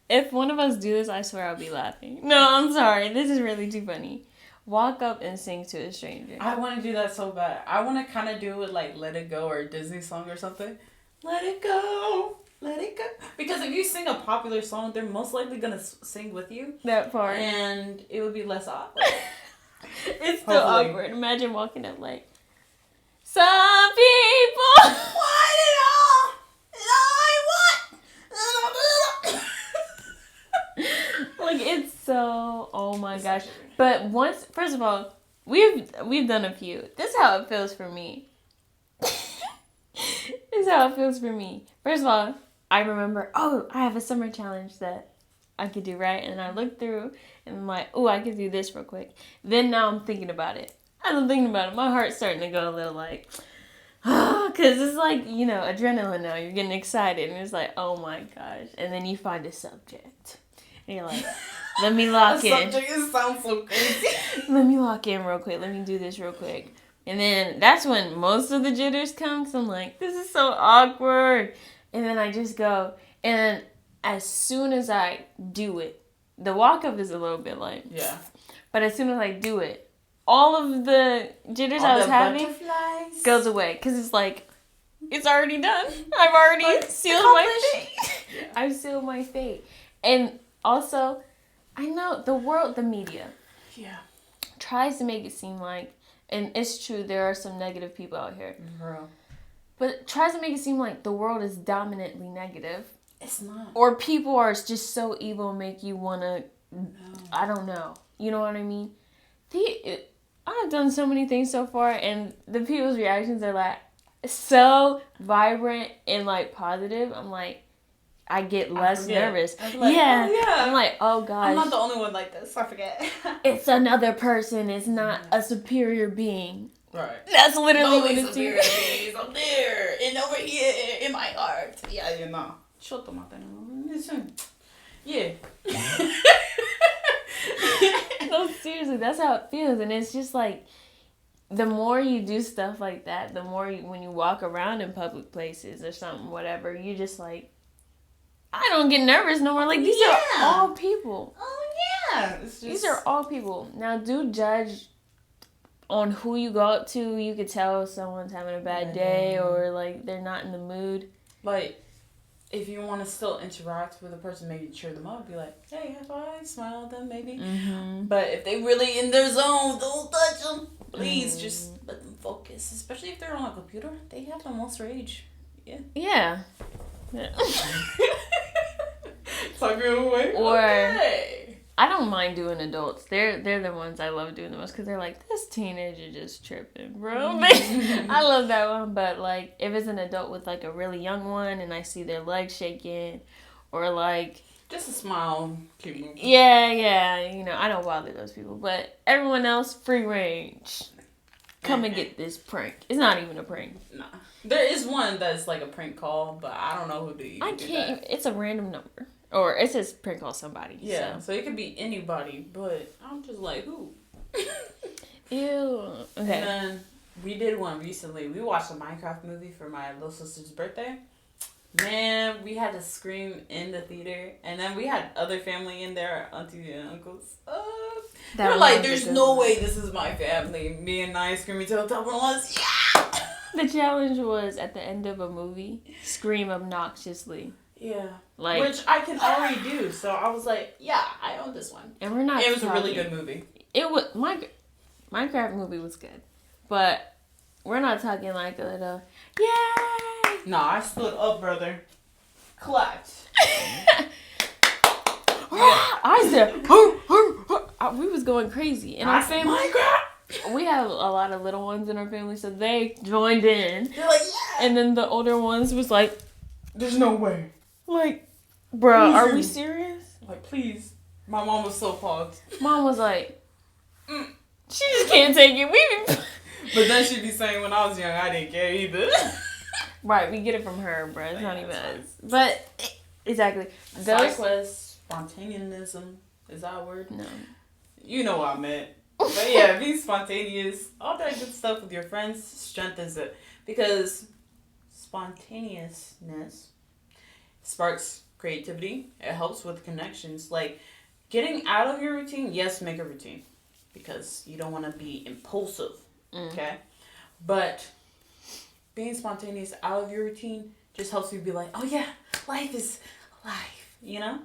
If one of us do this, I swear I'll be laughing. No, I'm sorry. This is really too funny. Walk up and sing to a stranger. I want to do that so bad. I want to kind of do it like Let It Go or a Disney song or something. Let it go. Let it go. Because if you sing a popular song, they're most likely going to sing with you. That part. And it would be less awkward. It's still awkward. Imagine walking up like, some people. Want it all. Like, it's so, oh my gosh. But first of all, we've done a few. This is how it feels for me. This is how it feels for me. First of all, I remember, I have a summer challenge that I could do, right? And I looked through and I'm like, I could do this real quick. Then now I'm thinking about it. As I'm thinking about it, my heart's starting to go a little like, because it's like, adrenaline now. You're getting excited and it's like, oh my gosh. And then you find a subject. And you're like, let me lock in. Subject, it sounds so crazy. Let me lock in real quick. Let me do this real quick. And then that's when most of the jitters come. Because I'm like, this is so awkward. And then I just go. And as soon as I do it, the walk up is a little bit like, yeah. But as soon as I do it, all of the jitters I was having goes away. Because it's like, it's already done. I've already sealed my fate. Yeah. I've sealed my fate. And also, I know the media tries to make it seem like, and it's true, there are some negative people out here. Bro. But it tries to make it seem like the world is dominantly negative. It's not. Or people are just so evil and make you want to, No. I don't know. You know what I mean? I've done so many things so far, and the people's reactions are like so vibrant and like positive. I'm like, I get less nervous. Like, yeah. Oh, yeah. I'm like, oh gosh. I'm not the only one like this. I forget. It's another person. It's not a superior being. Right. That's literally what Always it's superior beings up there and over here in my heart. Yeah, you know. Shut the mouth. Yeah. No, seriously, that's how it feels. And it's just like, the more you do stuff like that, the more when you walk around in public places or something, whatever, you just like, I don't get nervous no more. Like, these are all people. Oh, yeah. These are all people. Now, do judge on who you go up to. You could tell if someone's having a bad day or, like, they're not in the mood. Like, if you want to still interact with a person, maybe cheer them up. Be like, hey, high five, smile at them, maybe. Mm-hmm. But if they really in their zone, don't touch them. Please, just let them focus. Especially if they're on a computer. They have the most rage. Yeah. Yeah. Talking away. Or okay. I don't mind doing adults. They're the ones I love doing the most because they're like, this teenager just tripping, bro. I love that one. But like, if it's an adult with like a really young one and I see their legs shaking, or like just a smile, keep moving. Yeah. You know, I don't bother those people. But everyone else, free range. Come and get this prank. It's not even a prank. Nah. There is one that's like a prank call, but I don't know who to even I can't. It's a random number. Or it says prank call somebody. Yeah, so it could be anybody, but I'm just like, who? Ew. Okay. And then we did one recently. We watched a Minecraft movie for my little sister's birthday. Man, we had to scream in the theater. And then we had other family in there, aunties and uncles. They're like, there's no way this is my family. Me and I screaming to the top of the lungs. Yeah! The challenge was at the end of a movie, scream obnoxiously. Yeah. Like, which I can already do. So I was like, yeah, I own this one. And we're not It was a really good movie. It was Minecraft movie was good. But we're not talking like a little yay. No, I stood up, brother. Clapped. I said we was going crazy. And our family Minecraft. We have a lot of little ones in our family, so they joined in. They're like, yeah. And then the older ones was like, there's no way. Like, bruh, are we serious? Like, please. My mom was so fogged. Mom was like, she just can't take it. But then she'd be saying, when I was young, I didn't care either. Right, we get it from her, bruh. It's not even us. But, exactly. Side quest, spontaneism. Is that a word? No. You know what I meant. But yeah, being spontaneous, all that good stuff with your friends strengthens it. Because spontaneousness sparks creativity. It helps with connections. Like, getting out of your routine, yes, make a routine. Because you don't want to be impulsive. Okay? But being spontaneous out of your routine just helps you be like, oh yeah, life is life. You know?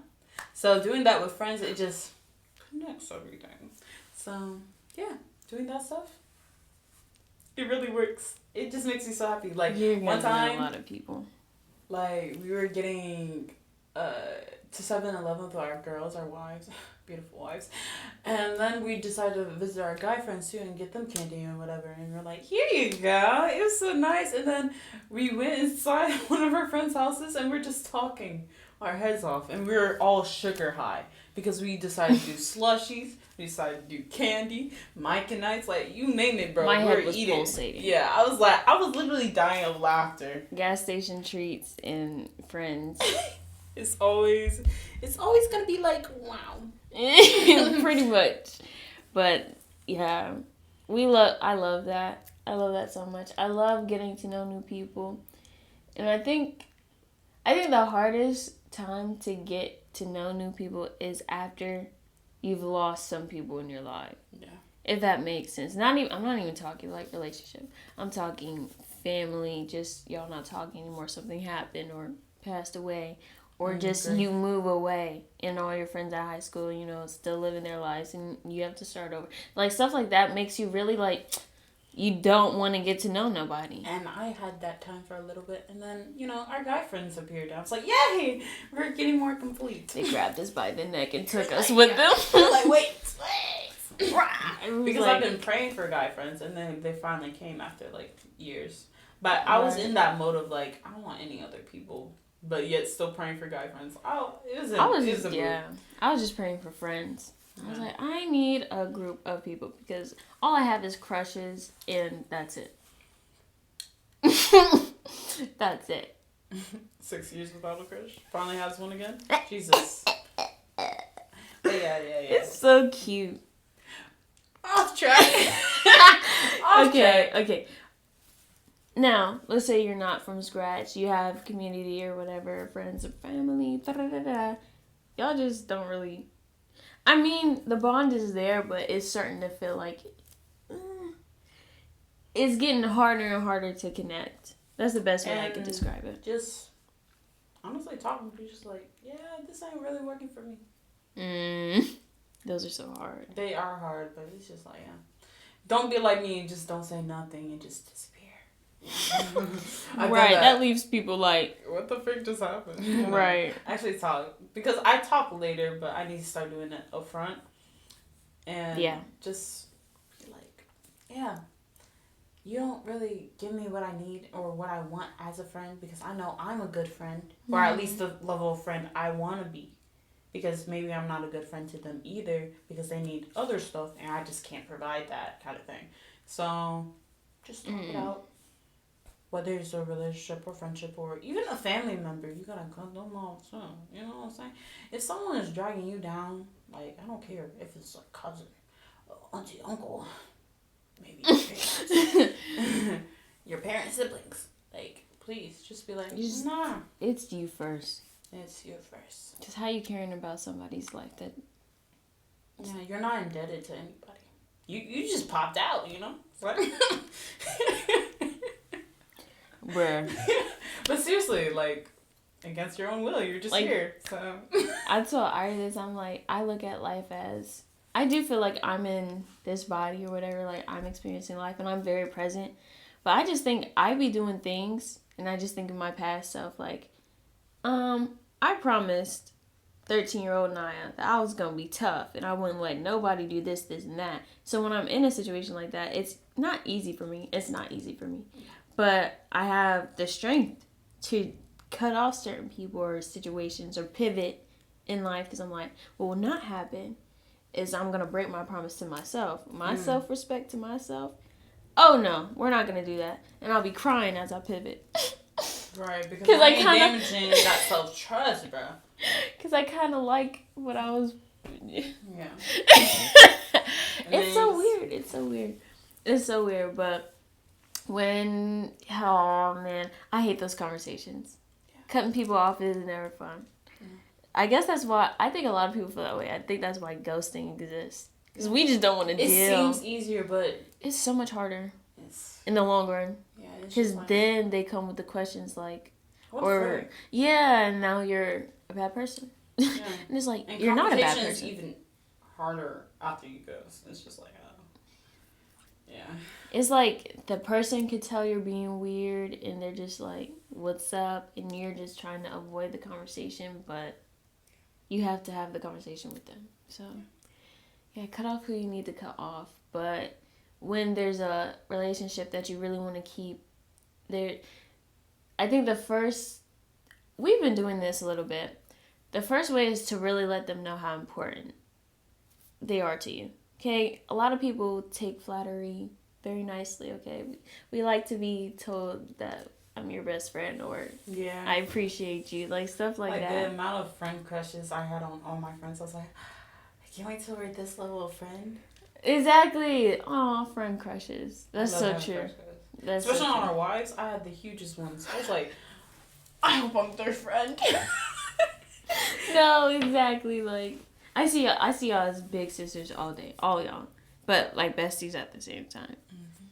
So doing that with friends, it just connects everything. So, yeah, doing that stuff, it really works. It just makes me so happy. Like, one time, a lot of people. Like, we were getting to 7-Eleven with our girls, our wives, beautiful wives. And then we decided to visit our guy friends, too, and get them candy or whatever. And we're like, here you go. It was so nice. And then we went inside one of our friends' houses, and we're just talking our heads off. And we were all sugar high because we decided to do slushies. We decided to do candy, Mike and I's, like, you name it, bro. My head was eating. pulsating. Yeah, I was literally dying of laughter. Gas station treats and friends. It's always gonna be like, wow. Pretty much. But, yeah, I love that. I love that so much. I love getting to know new people. And I think the hardest time to get to know new people is after you've lost some people in your life. Yeah. If that makes sense. I'm not even talking like relationship. I'm talking family, just y'all not talking anymore, something happened or passed away. Or just you move away and all your friends at high school, you know, still living their lives and you have to start over. Like, stuff like that makes you really, like, you don't want to get to know nobody. And I had that time for a little bit, and then, our guy friends appeared. I was like, yay! We're getting more complete. They grabbed us by the neck and took us with them. They're like, wait! Because like, I've been praying for guy friends, and then they finally came after, years. But I was in that mode of, I don't want any other people, but yet still praying for guy friends. Oh, it was I was just praying for friends. I was like, I need a group of people because all I have is crushes, and that's it. That's it. 6 years without a crush. Finally has one again. Jesus. But yeah. It's so cute. Off track. Okay. Now, let's say you're not from scratch. You have community or whatever, friends or family. Y'all just don't really... I mean, the bond is there, but it's starting to feel like it's getting harder and harder to connect. That's the best way I can describe it. Just honestly talking to you, just this ain't really working for me. Those are so hard. They are hard, but it's just don't be like me and just don't say nothing and just disappear. Right, that leaves people like, what the frick just happened? Right. Actually talk. Because I talk later, but I need to start doing it up front. And just be you don't really give me what I need or what I want as a friend because I know I'm a good friend. Or at least the level of friend I want to be. Because maybe I'm not a good friend to them either because they need other stuff and I just can't provide that kind of thing. So, just talk it out. Whether it's a relationship or friendship or even a family member, you gotta cut them off soon. You know what I'm saying? If someone is dragging you down, I don't care if it's a cousin, auntie, uncle, maybe your parents, siblings. Please, just be like, nah. It's you first. It's you first. Just how you caring about somebody's life that... Yeah, you're not indebted to anybody. You just popped out, Right? Bruh. But seriously, against your own will, you're just here. So I told Arie this, I'm like, I look at life as... I do feel like I'm in this body or whatever, I'm experiencing life and I'm very present. But I just think I be doing things and I just think of my past self I promised 13-year-old Naya that I was going to be tough and I wouldn't let nobody do this, this, and that. So when I'm in a situation like that, it's not easy for me. It's not easy for me. But I have the strength to cut off certain people or situations or pivot in life because I'm like, what will not happen is I'm going to break my promise to myself. My self-respect to myself. Oh, no, we're not going to do that. And I'll be crying as I pivot. Right, because I ain't damaging that self-trust, bro. Because I kind of like what I was... Yeah. It's so weird, but when... Oh, man. I hate those conversations. Yeah. Cutting people off is never fun. Yeah. I guess that's why... I think a lot of people feel that way. I think that's why ghosting exists. Because we just don't want to deal. It seems easier, but... It's so much harder in the long run. Yeah, because then they come with the questions like... What or and now you're a bad person. Yeah. And it's like, and you're not a bad person. It's even harder after you ghost. It's just yeah. It's like the person could tell you're being weird and they're just like, what's up? And you're just trying to avoid the conversation, but you have to have the conversation with them. So, yeah, cut off who you need to cut off. But when there's a relationship that you really want to keep, I think we've been doing this a little bit. The first way is to really let them know how important they are to you. Okay, a lot of people take flattery very nicely, okay? We like to be told that I'm your best friend or I appreciate you, stuff like that. The amount of friend crushes I had on all my friends, I was like, I can't wait till we're this level of friend. Exactly. Aw, friend crushes. That's so true. Especially on our wives, I had the hugest ones. I was like, I hope I'm their friend. No, exactly. I see y'all as big sisters all day, all y'all, but besties at the same time. Mm-hmm.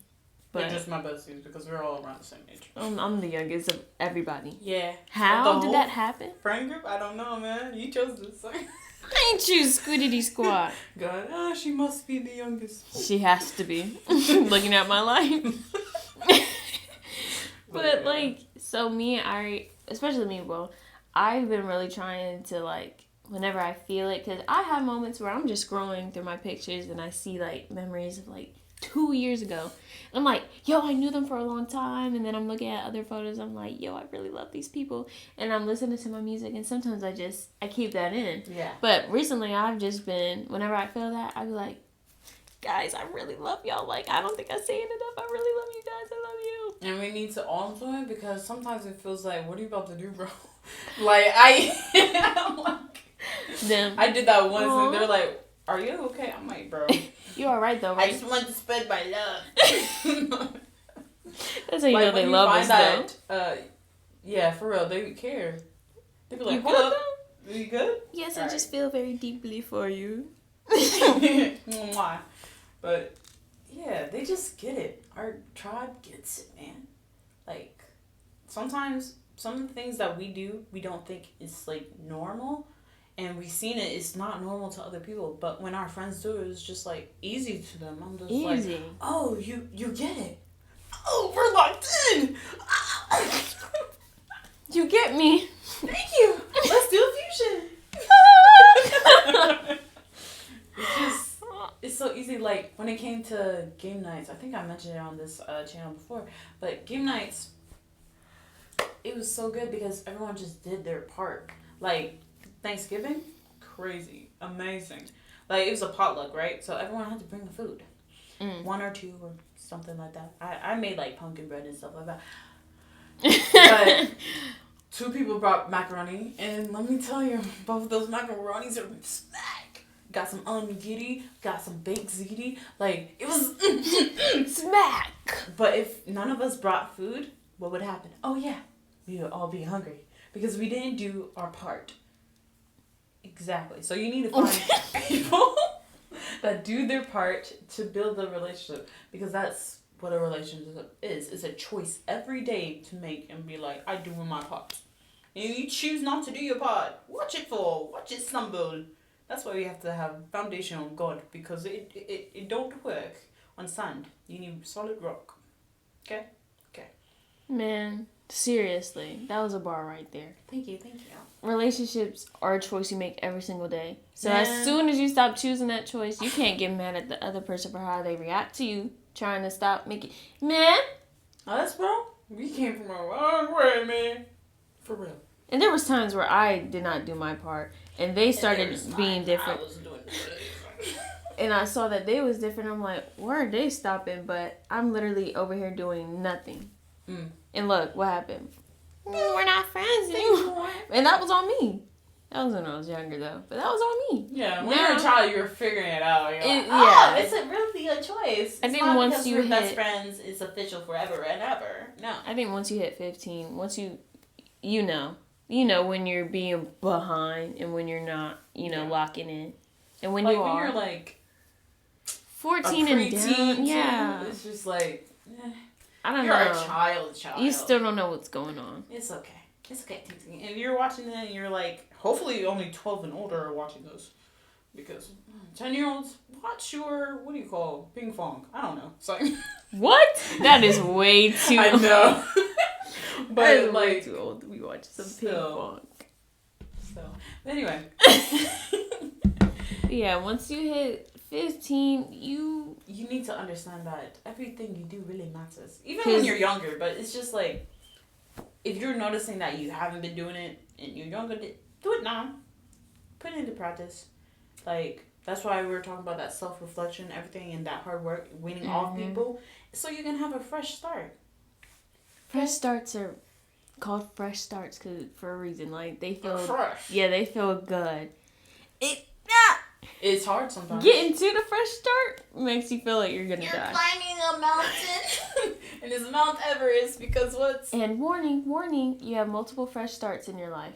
They're just my besties because we're all around the same age. I'm the youngest of everybody. Yeah. How did that happen? Friend group? I don't know, man. You chose this. I ain't choose Squiddity Squad. God, she must be the youngest. She has to be. Looking at my life. But, like, so me and Arie, especially me, well, I've been really trying to, like, whenever I feel it, because I have moments where I'm just scrolling through my pictures and I see, like, memories of, like, 2 years ago. And I'm like, yo, I knew them for a long time. And then I'm looking at other photos. I'm like, yo, I really love these people. And I'm listening to my music. And sometimes I keep that in. Yeah. But recently I've just been, whenever I feel that, I be like, guys, I really love y'all. Like, I don't think I say it enough. I really love you guys. I love you. And we need to all do it because sometimes it feels like, what are you about to do, bro? Like, I'm like, Them. I did that once and they're like, are you okay? I'm like, bro. You alright though, right? I just want to spread my love. That's how you know they love us though. Yeah, for real, they care. They be like, You hold good up. though? Are you good? Yes, All I just feel very deeply for you. Mwah. But yeah, they just get it. Our tribe gets it, man. Like, sometimes some of the things that we do, we don't think is like normal. And we've seen it, it's not normal to other people. But when our friends do it, it's just like easy to them. I'm just like, oh, you get it. Oh, we're locked in. You get me. Thank you. Let's do a fusion. It's so easy. Like, when it came to game nights, I think I mentioned it on this channel before, but game nights, it was so good because everyone just did their part. Like, Thanksgiving, crazy, amazing. Like, it was a potluck, right? So everyone had to bring the food. 1 or 2 or something like that. I made, like, pumpkin bread and stuff like that. But 2 people brought macaroni, and let me tell you, both of those macaronis are smack. Got some ongiri, got some baked ziti. Like, it was smack. But if none of us brought food, what would happen? Oh, yeah, we would all be hungry because we didn't do our part. Exactly. So you need to find people that do their part to build the relationship, because that's what a relationship is. It's a choice every day to make and be like, I doing my part. And you choose not to do your part. Watch it fall. Watch it stumble. That's why we have to have foundation on God, because it don't work on sand. You need solid rock. Okay? Okay. Man, seriously, that was a bar right there. Thank you. Relationships are a choice you make every single day. So as soon as you stop choosing that choice, you can't get mad at the other person for how they react to you, trying to stop making... Man! Us, bro? We came from a long way, man. For real. And there was times where I did not do my part, and they started being different. I was doing And I saw that they was different. I'm like, where are they stopping? But I'm literally over here doing nothing. And look, what happened? We're not friends anymore. And that was on me. That was when I was younger, though. But that was on me. Yeah, when you're a child, you're figuring it out. You're like, yeah. It's really a choice. I think once you hit... best friends, it's official forever and ever. No. I think once you hit 15, once you know when you're being behind and when you're not, locking in. And when you are... when you're, like... 14 and down. Yeah. It's just like... I don't know. You're a child. You still don't know what's going on. It's okay. It's okay. And you're watching it and you're like, hopefully only 12 and older are watching this. Because 10-year-olds, watch your, what do you call ping pong? I don't know. Sorry. What? That is way too I know. But that is way too old to be watching some ping pong. So, anyway. Yeah, once you hit 15, you need to understand that everything you do really matters. Even when you're younger, but it's just like, if you're noticing that you haven't been doing it and you're younger, do it now. Put it into practice. Like, that's why we were talking about that self-reflection, everything, and that hard work, weaning off people, so you can have a fresh start. Fresh starts are called fresh starts for a reason. Like, they feel... fresh. Yeah, they feel good. It's hard sometimes. Getting to the fresh start makes you feel like you're gonna die. You're climbing a mountain. And it's Mount Everest because what's... And warning, you have multiple fresh starts in your life.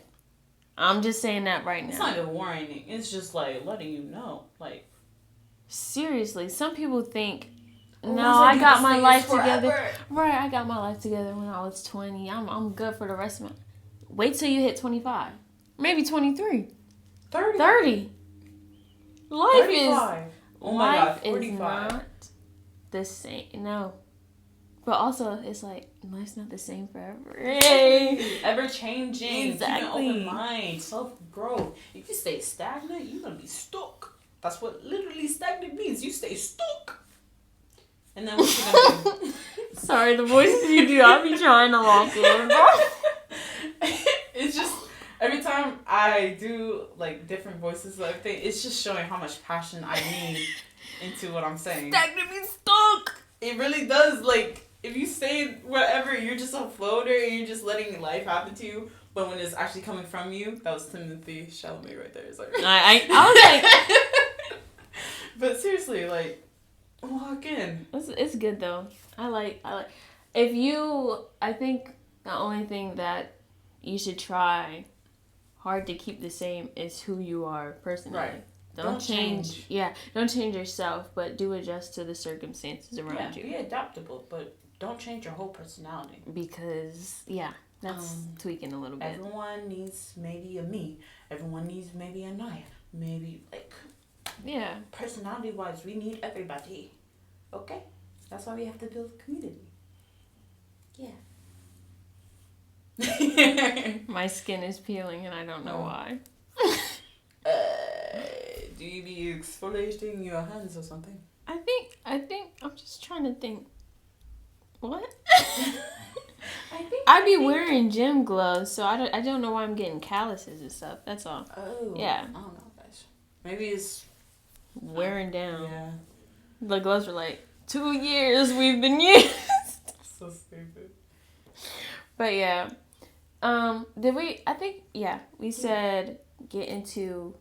I'm just saying that right now. It's not even warning. It's just like letting you know. Like, seriously, some people think No, I got my life together. Right, I got my life together when I was 20. I'm good for the rest of my... Wait till you hit 25. Maybe 23. 30. Life 35. Oh my God, 45. Is not the same. No. But also, it's like, life's not the same forever. Hey. Ever changing. Exactly. Keep an open mind. Self-growth. If you stay stagnant, you're going to be stuck. That's what literally stagnant means. You stay stuck. And then what you going to do? Sorry, the voices you do, I'll be trying to lock in. It's just, every time I do, like, different voices and everything, it's just showing how much passion I need into what I'm saying. Stagnant means stuck. It really does, like... If you say whatever, you're just a floater and you're just letting life happen to you. But when it's actually coming from you, that was Timothy Chalamet right there. It's like I was like, but seriously, like, walk in. It's good though. I like. I think the only thing that you should try hard to keep the same is who you are personally. Right. Don't change. Yeah, don't change yourself, but do adjust to the circumstances around you. Be adaptable, but don't change your whole personality. Because, that's tweaking a little bit. Everyone needs maybe a me. Everyone needs maybe a Naya. Maybe, like... Yeah. Personality-wise, we need everybody. Okay? That's why we have to build a community. Yeah. My skin is peeling and I don't know why. Do you be exfoliating your hands or something? I think I'm just trying to think. What? I be wearing gym gloves, so I don't know why I'm getting calluses and stuff. That's all. Oh. Yeah. I don't know, guys. Maybe it's wearing down. Yeah. The gloves are like 2 years we've been used. So stupid. But yeah. Did we? I think we said get into.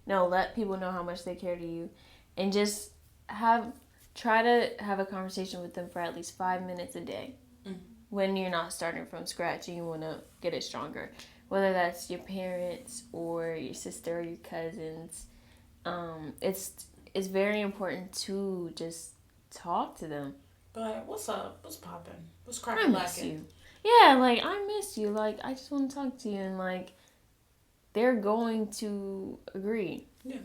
Let people know how much they care to you, and just try to have a conversation with them for at least 5 minutes a day. Mm-hmm. When you're not starting from scratch and you want to get it stronger, whether that's your parents or your sister or your cousins. It's very important to just talk to them. But what's up? What's poppin'? What's cracking? I miss you. Yeah, like I miss you. Like I just want to talk to you, and like they're going to agree. Yeah.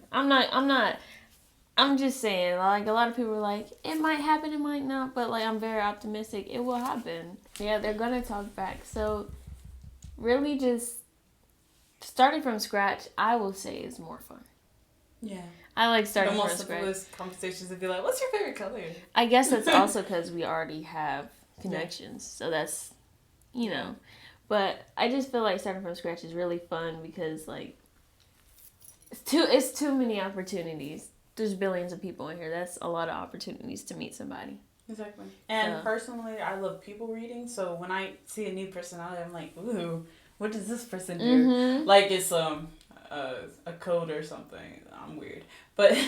I'm just saying, like, a lot of people are like, it might happen, it might not, but, like, I'm very optimistic. It will happen. Yeah, they're going to talk back. So, really just starting from scratch, I will say, is more fun. Yeah. I like starting from scratch. The most conversations would be like, what's your favorite color? I guess that's also because we already have connections. So, that's, But I just feel like starting from scratch is really fun because, like, it's too many opportunities. There's billions of people in here. That's a lot of opportunities to meet somebody. Exactly. And personally, I love people reading. So when I see a new personality, I'm like, ooh, what does this person do? Mm-hmm. Like it's a code or something. I'm weird. But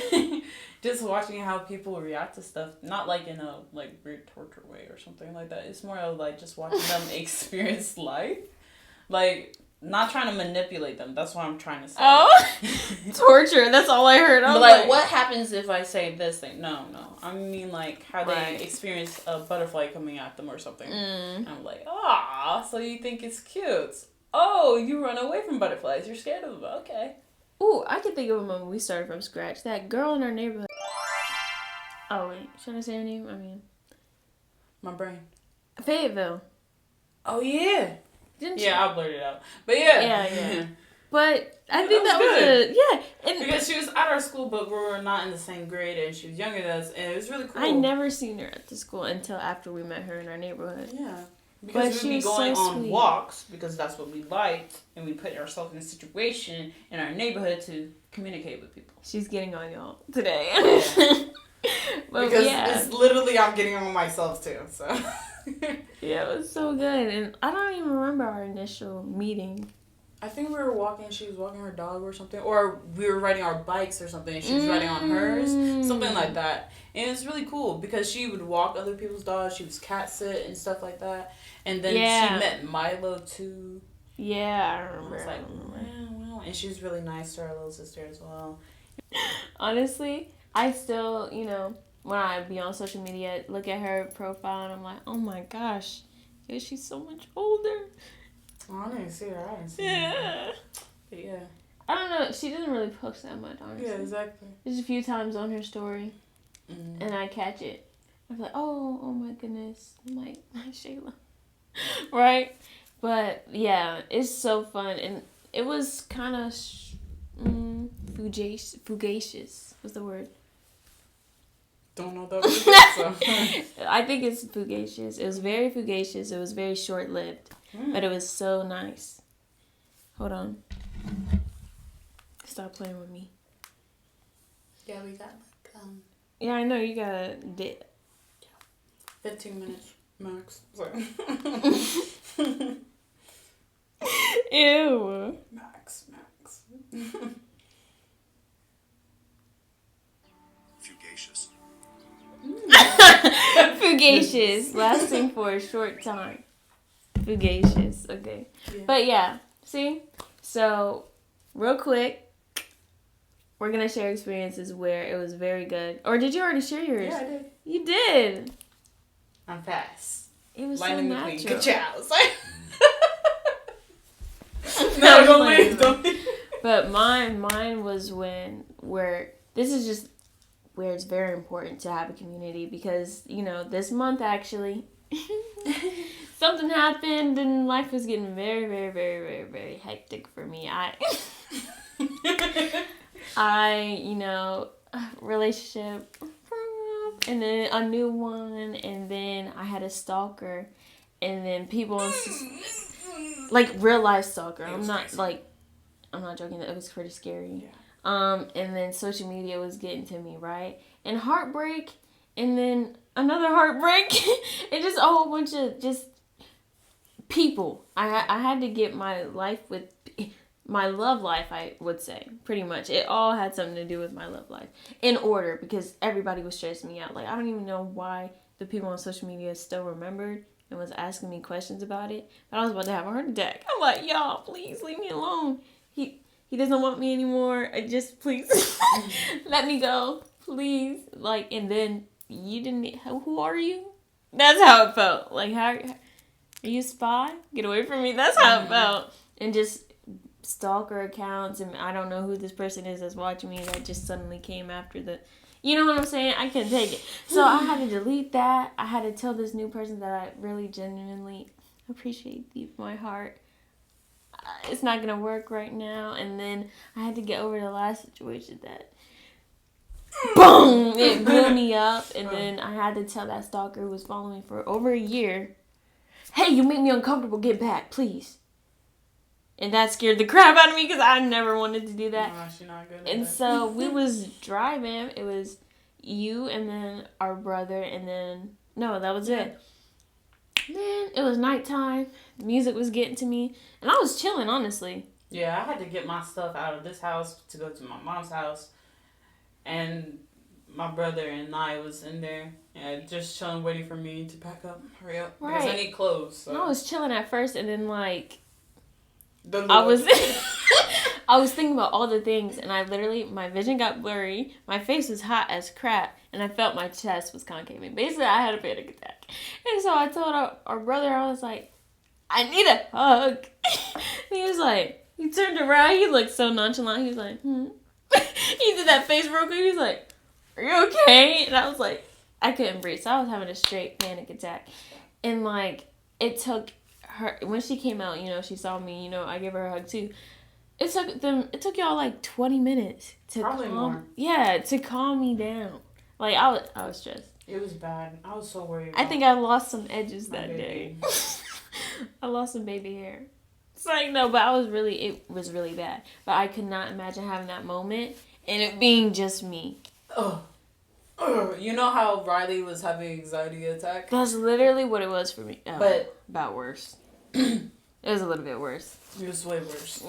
just watching how people react to stuff, not like in a like weird torture way or something like that. It's more of like just watching them experience life. Like, not trying to manipulate them. That's what I'm trying to say. Oh, torture. That's all I heard. But like, what happens if I say this thing? No. I mean, like, how they experience a butterfly coming at them or something. And I'm like, so you think it's cute. Oh, you run away from butterflies. You're scared of them. Okay. Ooh, I can think of a moment we started from scratch. That girl in our neighborhood. Oh, wait. Should I say her name? I mean. My brain. Fayetteville. Oh, yeah. Didn't you? I'll blurt it out. But yeah. Yeah. But I think that was good. And because she was at our school, but we were not in the same grade, and she was younger than us, and it was really cool. I never seen her at the school until after we met her in our neighborhood. Yeah. Because we would be going on walks, because that's what we liked, and we put ourselves in a situation in our neighborhood to communicate with people. She's getting on y'all today. Yeah. Because it's literally I'm getting on myself too, so... Yeah, it was so good. And I don't even remember our initial meeting. I think we were walking, she was walking her dog or something. Or we were riding our bikes or something, and she was riding on hers. Something like that. And it's really cool because she would walk other people's dogs. She was cat sit and stuff like that. And then she met Milo too. Yeah, I remember. I was like, wow. And she was really nice to our little sister as well. Honestly, I still, when I be on social media, look at her profile and I'm like, oh my gosh, yeah, she's so much older. Oh, I didn't see her. I didn't see her. Yeah. But yeah. I don't know. She doesn't really post that much, honestly. Yeah, exactly. There's a few times on her story, and I catch it. I'm like, oh my goodness. I'm like, Shayla. Right? But, yeah, it's so fun. And it was kind of fugacious was the word. Don't know that word, so. I think it's fugacious. It was very fugacious. It was very short-lived. But it was so nice. Hold on. Stop playing with me. Yeah, we got Yeah, I know you got a 15 minutes max. So. Ew. Max. Fugacious. Fugacious, lasting for a short time. Fugacious, okay. Yeah. But yeah, see? So, real quick, we're going to share experiences where it was very good. Or did you already share yours? Yeah, I did. You did. I'm fast. It was Lightning so McQueen. natural. Good job. No, don't leave. But mine was where this is just where it's very important to have a community because, this month actually something happened and life was getting very, very, very, very, very hectic for me. Relationship and then a new one and then I had a stalker and then people like real life stalker. I'm not joking. It was pretty scary. Yeah. And then social media was getting to me, right? And heartbreak, and then another heartbreak, and just a whole bunch of just people. I had to get my life with my love life. I would say pretty much it all had something to do with my love life in order because everybody was stressing me out. Like I don't even know why the people on social media still remembered and was asking me questions about it. But I was about to have a heart attack. I'm like, y'all, please leave me alone. He doesn't want me anymore. Just please let me go. Please. Like, and then you didn't, who are you? That's how it felt. Like, are you a spy? Get away from me. That's how it felt. And just stalker accounts and I don't know who this person is that's watching me that just suddenly came after the, you know what I'm saying? I couldn't take it. So I had to delete that. I had to tell this new person that I really genuinely appreciate deep in my heart. It's not going to work right now. And then I had to get over the last situation that, boom, it blew me up. And then I had to tell that stalker who was following me for over a year, hey, you make me uncomfortable, get back, please. And that scared the crap out of me because I never wanted to do that. No, she's not good at And that. so we was driving. It was you and then our brother and then, no, that was it. Then it was nighttime. The music was getting to me. And I was chilling, honestly. Yeah, I had to get my stuff out of this house to go to my mom's house. And my brother and I was in there. And just chilling, waiting for me to pack up. Hurry up. Right. Because I need clothes. So. And I was chilling at first. And then, like, I was thinking about all the things. And I literally, my vision got blurry. My face was hot as crap. And I felt my chest was concaving. Basically, I had a panic attack. And so I told our brother, I was like, I need a hug. And he was like, he turned around. He looked so nonchalant. He was like, He did that face real quick. He was like, are you okay? And I was like, I couldn't breathe. So I was having a straight panic attack. And like, it took her, when she came out, she saw me, I gave her a hug too. It took y'all like 20 minutes to to calm me down. Like, I was stressed. It was bad. I was so worried. I think I lost some edges that day. I lost some baby hair. It's like, no, but it was really bad. But I could not imagine having that moment and it being just me. You know how Riley was having anxiety attack? That's literally what it was for me. Oh, but about worse. It was a little bit worse. It was way worse.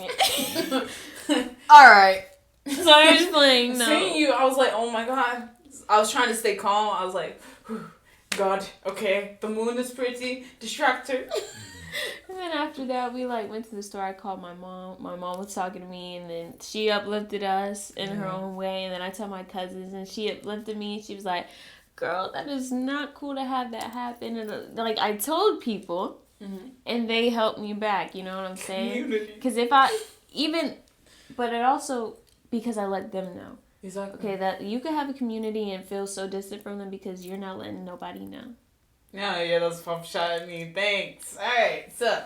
Alright. So I was playing, no. Seeing you, I was like, oh my god. I was trying to stay calm. I was like, God, okay, the moon is pretty. Distract her. And then after that, we like went to the store. I called my mom. My mom was talking to me, and then she uplifted us in her own way. And then I told my cousins, and she uplifted me. And she was like, "Girl, that is not cool to have that happen." And like I told people, and they helped me back. You know what I'm saying? Because if I even, but it also because I let them know. Exactly. Okay, that you could have a community and feel so distant from them because you're not letting nobody know. Yeah, that's pump shot at me. Thanks. Alright, so.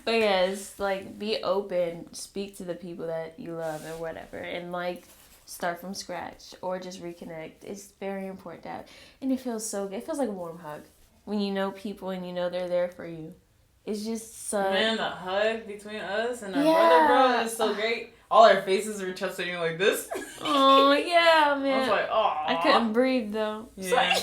But yeah, it's like be open, speak to the people that you love or whatever, and like start from scratch or just reconnect. It's very important to have. And it feels so good. It feels like a warm hug when you know people and you know they're there for you. It's just so. Man, the hug between us and our brother, bro, is so great. All our faces were touching like this. Oh, yeah, man. I was like, oh. I couldn't breathe, though. Yeah.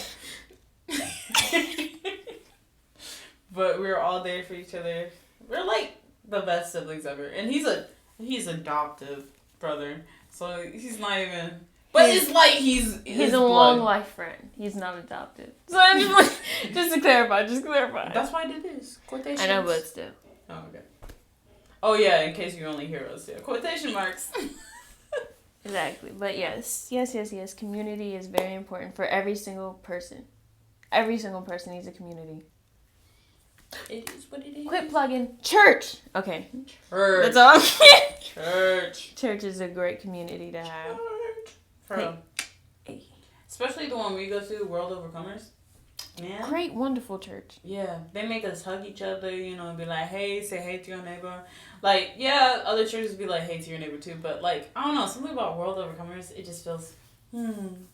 But we were all there for each other. We're like the best siblings ever. And he's adoptive brother. So he's not even. But it's like he's a long life friend. He's not adopted. So I'm just like, just to clarify. That's why I did this. Quotations. I know, but still. Oh, okay. Oh, yeah, in case you only hear us. Yeah, quotation marks. Exactly. But yes. Community is very important for every single person. Every single person needs a community. It is what it is. Quit plugging. Church. Okay. Church. That's all. Church. Church is a great community to have. For real. Hey. Especially the one we go to, World Overcomers. Man. Great, wonderful church. Yeah. They make us hug each other, you know, and be like, hey, say hey to your neighbor. Like, yeah, other churches be like, hey to your neighbor too. But, like, I don't know. Something about World Overcomers, it just feels, And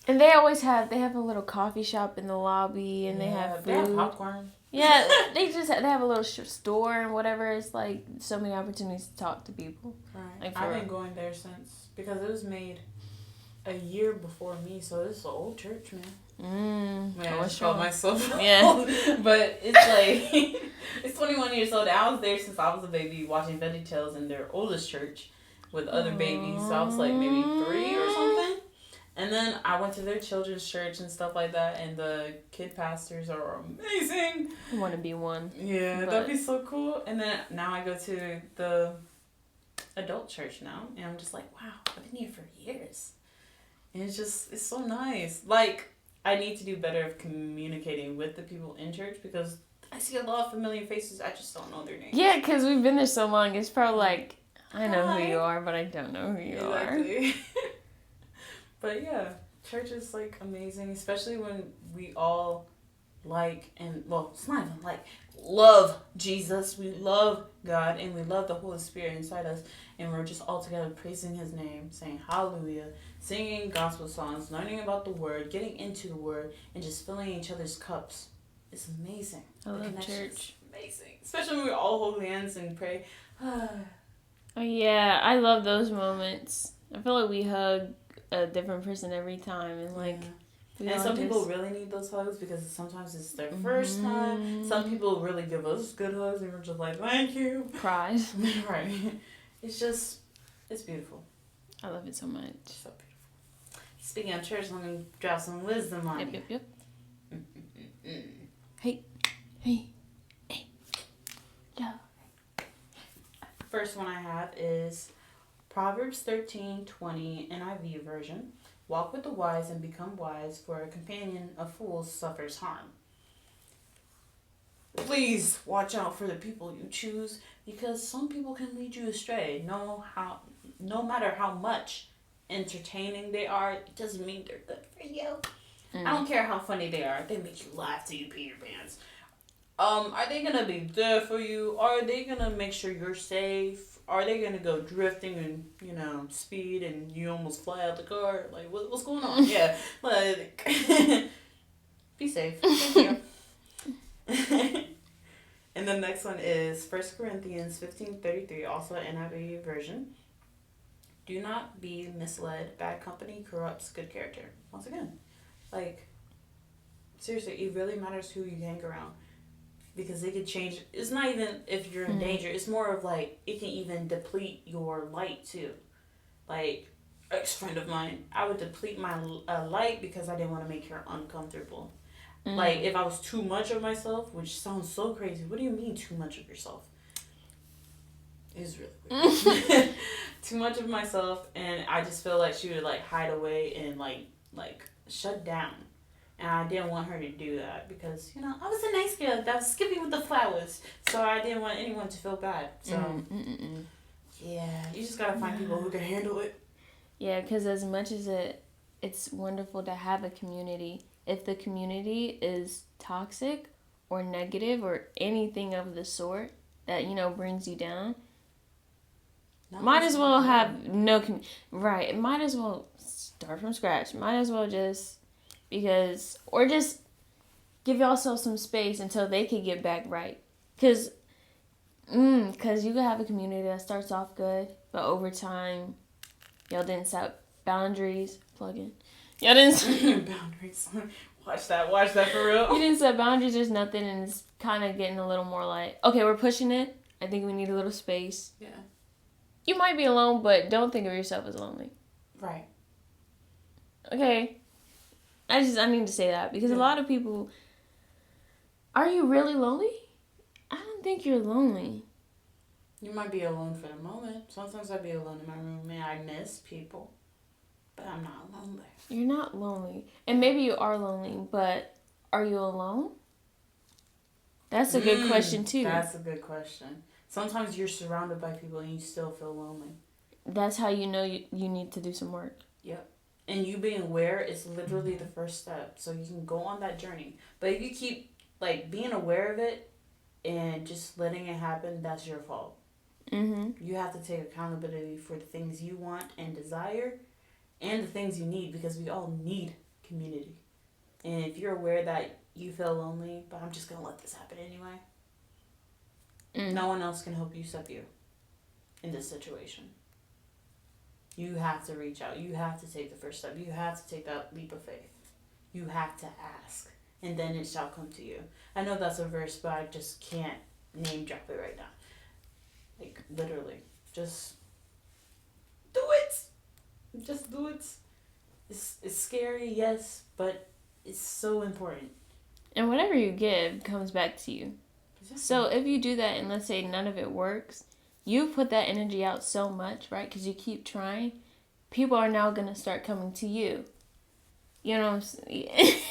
they always have a little coffee shop in the lobby, and they have food. They have popcorn. Yeah, they have a little store and whatever. It's like so many opportunities to talk to people. Right. I've been going there since, because it was made a year before me, so it's an old church, man. I just called myself old. But it's like, it's 21 years old. I was there since I was a baby watching VeggieTales in their oldest church with other babies. So I was like maybe 3 or something. And then I went to their children's church and stuff like that, and the kid pastors are amazing. I want to be one. Yeah, that'd be so cool. And then now I go to the adult church now, and I'm just like, wow, I've been here for years. And it's so nice. Like, I need to do better of communicating with the people in church because I see a lot of familiar faces. I just don't know their names. Yeah, because we've been there so long. It's probably like, I know who you are, but I don't know who you are. But yeah, church is like amazing, especially when we all like, and well, it's not even like, love Jesus, we love God, and we love the Holy Spirit inside us, and we're just all together praising his name, saying hallelujah, singing gospel songs, learning about the word, getting into the word, and just filling each other's cups. It's amazing. I love church. Amazing. Especially when we all hold hands and pray. Oh yeah, I love those moments. I feel like we hug a different person every time, and like and some people really need those hugs because sometimes it's their first time. Some people really give us good hugs and we're just like, thank you. Cries. Right. It's beautiful. I love it so much. So beautiful. Speaking of church, let me drop some wisdom on you. Yep. Hey. Yeah. First one I have is Proverbs 13:20 NIV version. Walk with the wise and become wise, for a companion of fools suffers harm. Please watch out for the people you choose, because some people can lead you astray. No matter how much entertaining they are, it doesn't mean they're good for you. I don't care how funny they are. They make you laugh till you pee your pants. Are they gonna be there for you? Are they gonna make sure you're safe? Are they gonna go drifting and, speed and you almost fly out the car? Like, what's going on? Yeah, like, be safe. Thank you. And the next one is 1 Corinthians 15:33, also an NIV version. Do not be misled. Bad company corrupts good character. Once again, like, seriously, it really matters who you hang around. Because it could change. It's not even if you're in danger. It's more of like, it can even deplete your light too. Like, ex-friend of mine, I would deplete my light because I didn't want to make her uncomfortable. Like, if I was too much of myself, which sounds so crazy. What do you mean too much of yourself? It's really weird. Too much of myself, and I just feel like she would, like, hide away and, like shut down. And I didn't want her to do that because, you know, I was a nice girl that was skipping with the flowers. So I didn't want anyone to feel bad. So, yeah, you just gotta find people who can handle it. Yeah, because as much as it's wonderful to have a community, if the community is toxic or negative or anything of the sort that, you know, brings you down, might as well have no right. Might as well start from scratch. Might as well just or just give yourself some space until they can get back right. Cause you could have a community that starts off good, but over time, y'all didn't set boundaries. Plug in. Y'all didn't boundaries. Watch that for real. You didn't set boundaries. There's nothing, and it's kind of getting a little more like, okay, we're pushing it. I think we need a little space. Yeah. You might be alone, but don't think of yourself as lonely. Right. Okay. I need to say that because a lot of people, are you really lonely? I don't think you're lonely. You might be alone for the moment. Sometimes I'd be alone in my room and I miss people. But I'm not lonely. You're not lonely. And maybe you are lonely, but are you alone? That's a good question too. That's a good question. Sometimes you're surrounded by people and you still feel lonely. That's how you know you need to do some work. Yep. And you being aware is literally the first step. So you can go on that journey. But if you keep, like, being aware of it and just letting it happen, that's your fault. Mm-hmm. You have to take accountability for the things you want and desire and the things you need, because we all need community. And if you're aware that you feel lonely, but I'm just going to let this happen anyway, no one else can help you except you in this situation. You have to reach out. You have to take the first step. You have to take that leap of faith. You have to ask, and then it shall come to you. I know that's a verse, but I just can't name drop it right now. Like, literally. Just do it! Just do it. It's scary, yes, but it's so important. And whatever you give comes back to you. Exactly. So if you do that and let's say none of it works, you put that energy out so much, right? Because you keep trying. People are now going to start coming to you. You know what I'm saying?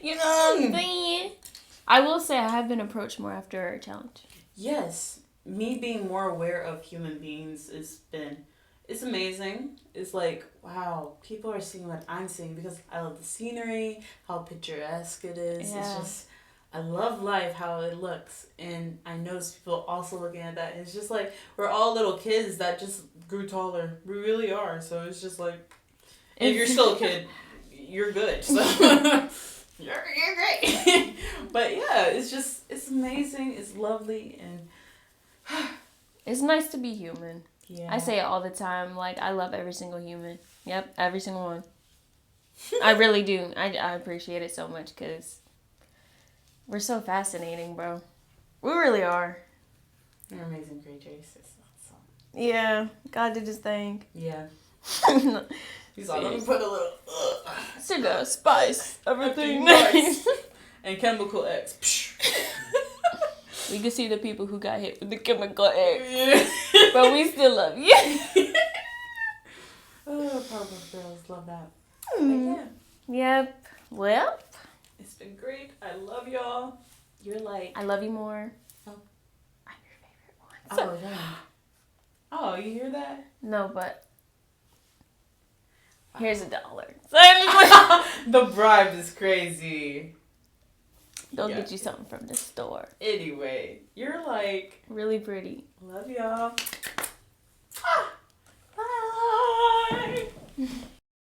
You know what I'm saying? I will say I have been approached more after a challenge. Yes. Me being more aware of human beings it's amazing. It's like, wow, people are seeing what I'm seeing because I love the scenery, how picturesque it is. Yeah. It's just, I love life, how it looks. And I notice people also looking at that. And it's just like, we're all little kids that just grew taller. We really are. So it's just like, if you're still a kid, you're good. So you're great. But yeah, it's amazing. It's lovely. And it's nice to be human. yeah. I say it all the time. Like, I love every single human. Yep, every single one. I really do. I appreciate it so much because we're so fascinating, bro. We really are. You're amazing creatures. It's awesome. Yeah, God did his thing. Yeah. No. He's like, let me put a little sugar, spice, everything nice. nice. And chemical X. We can see the people who got hit with the chemical X. Yeah. But we still love you. Oh, Powerpuff Girls. Love that. Yeah. Yep. Well, It's been great. I love y'all. You're like... I love you more. Oh. I'm your favorite one. Oh, damn. Oh, you hear that? No, but here's $1. The bribe is crazy. Go get you something from the store. Anyway, you're like... Really pretty. Love y'all. Bye.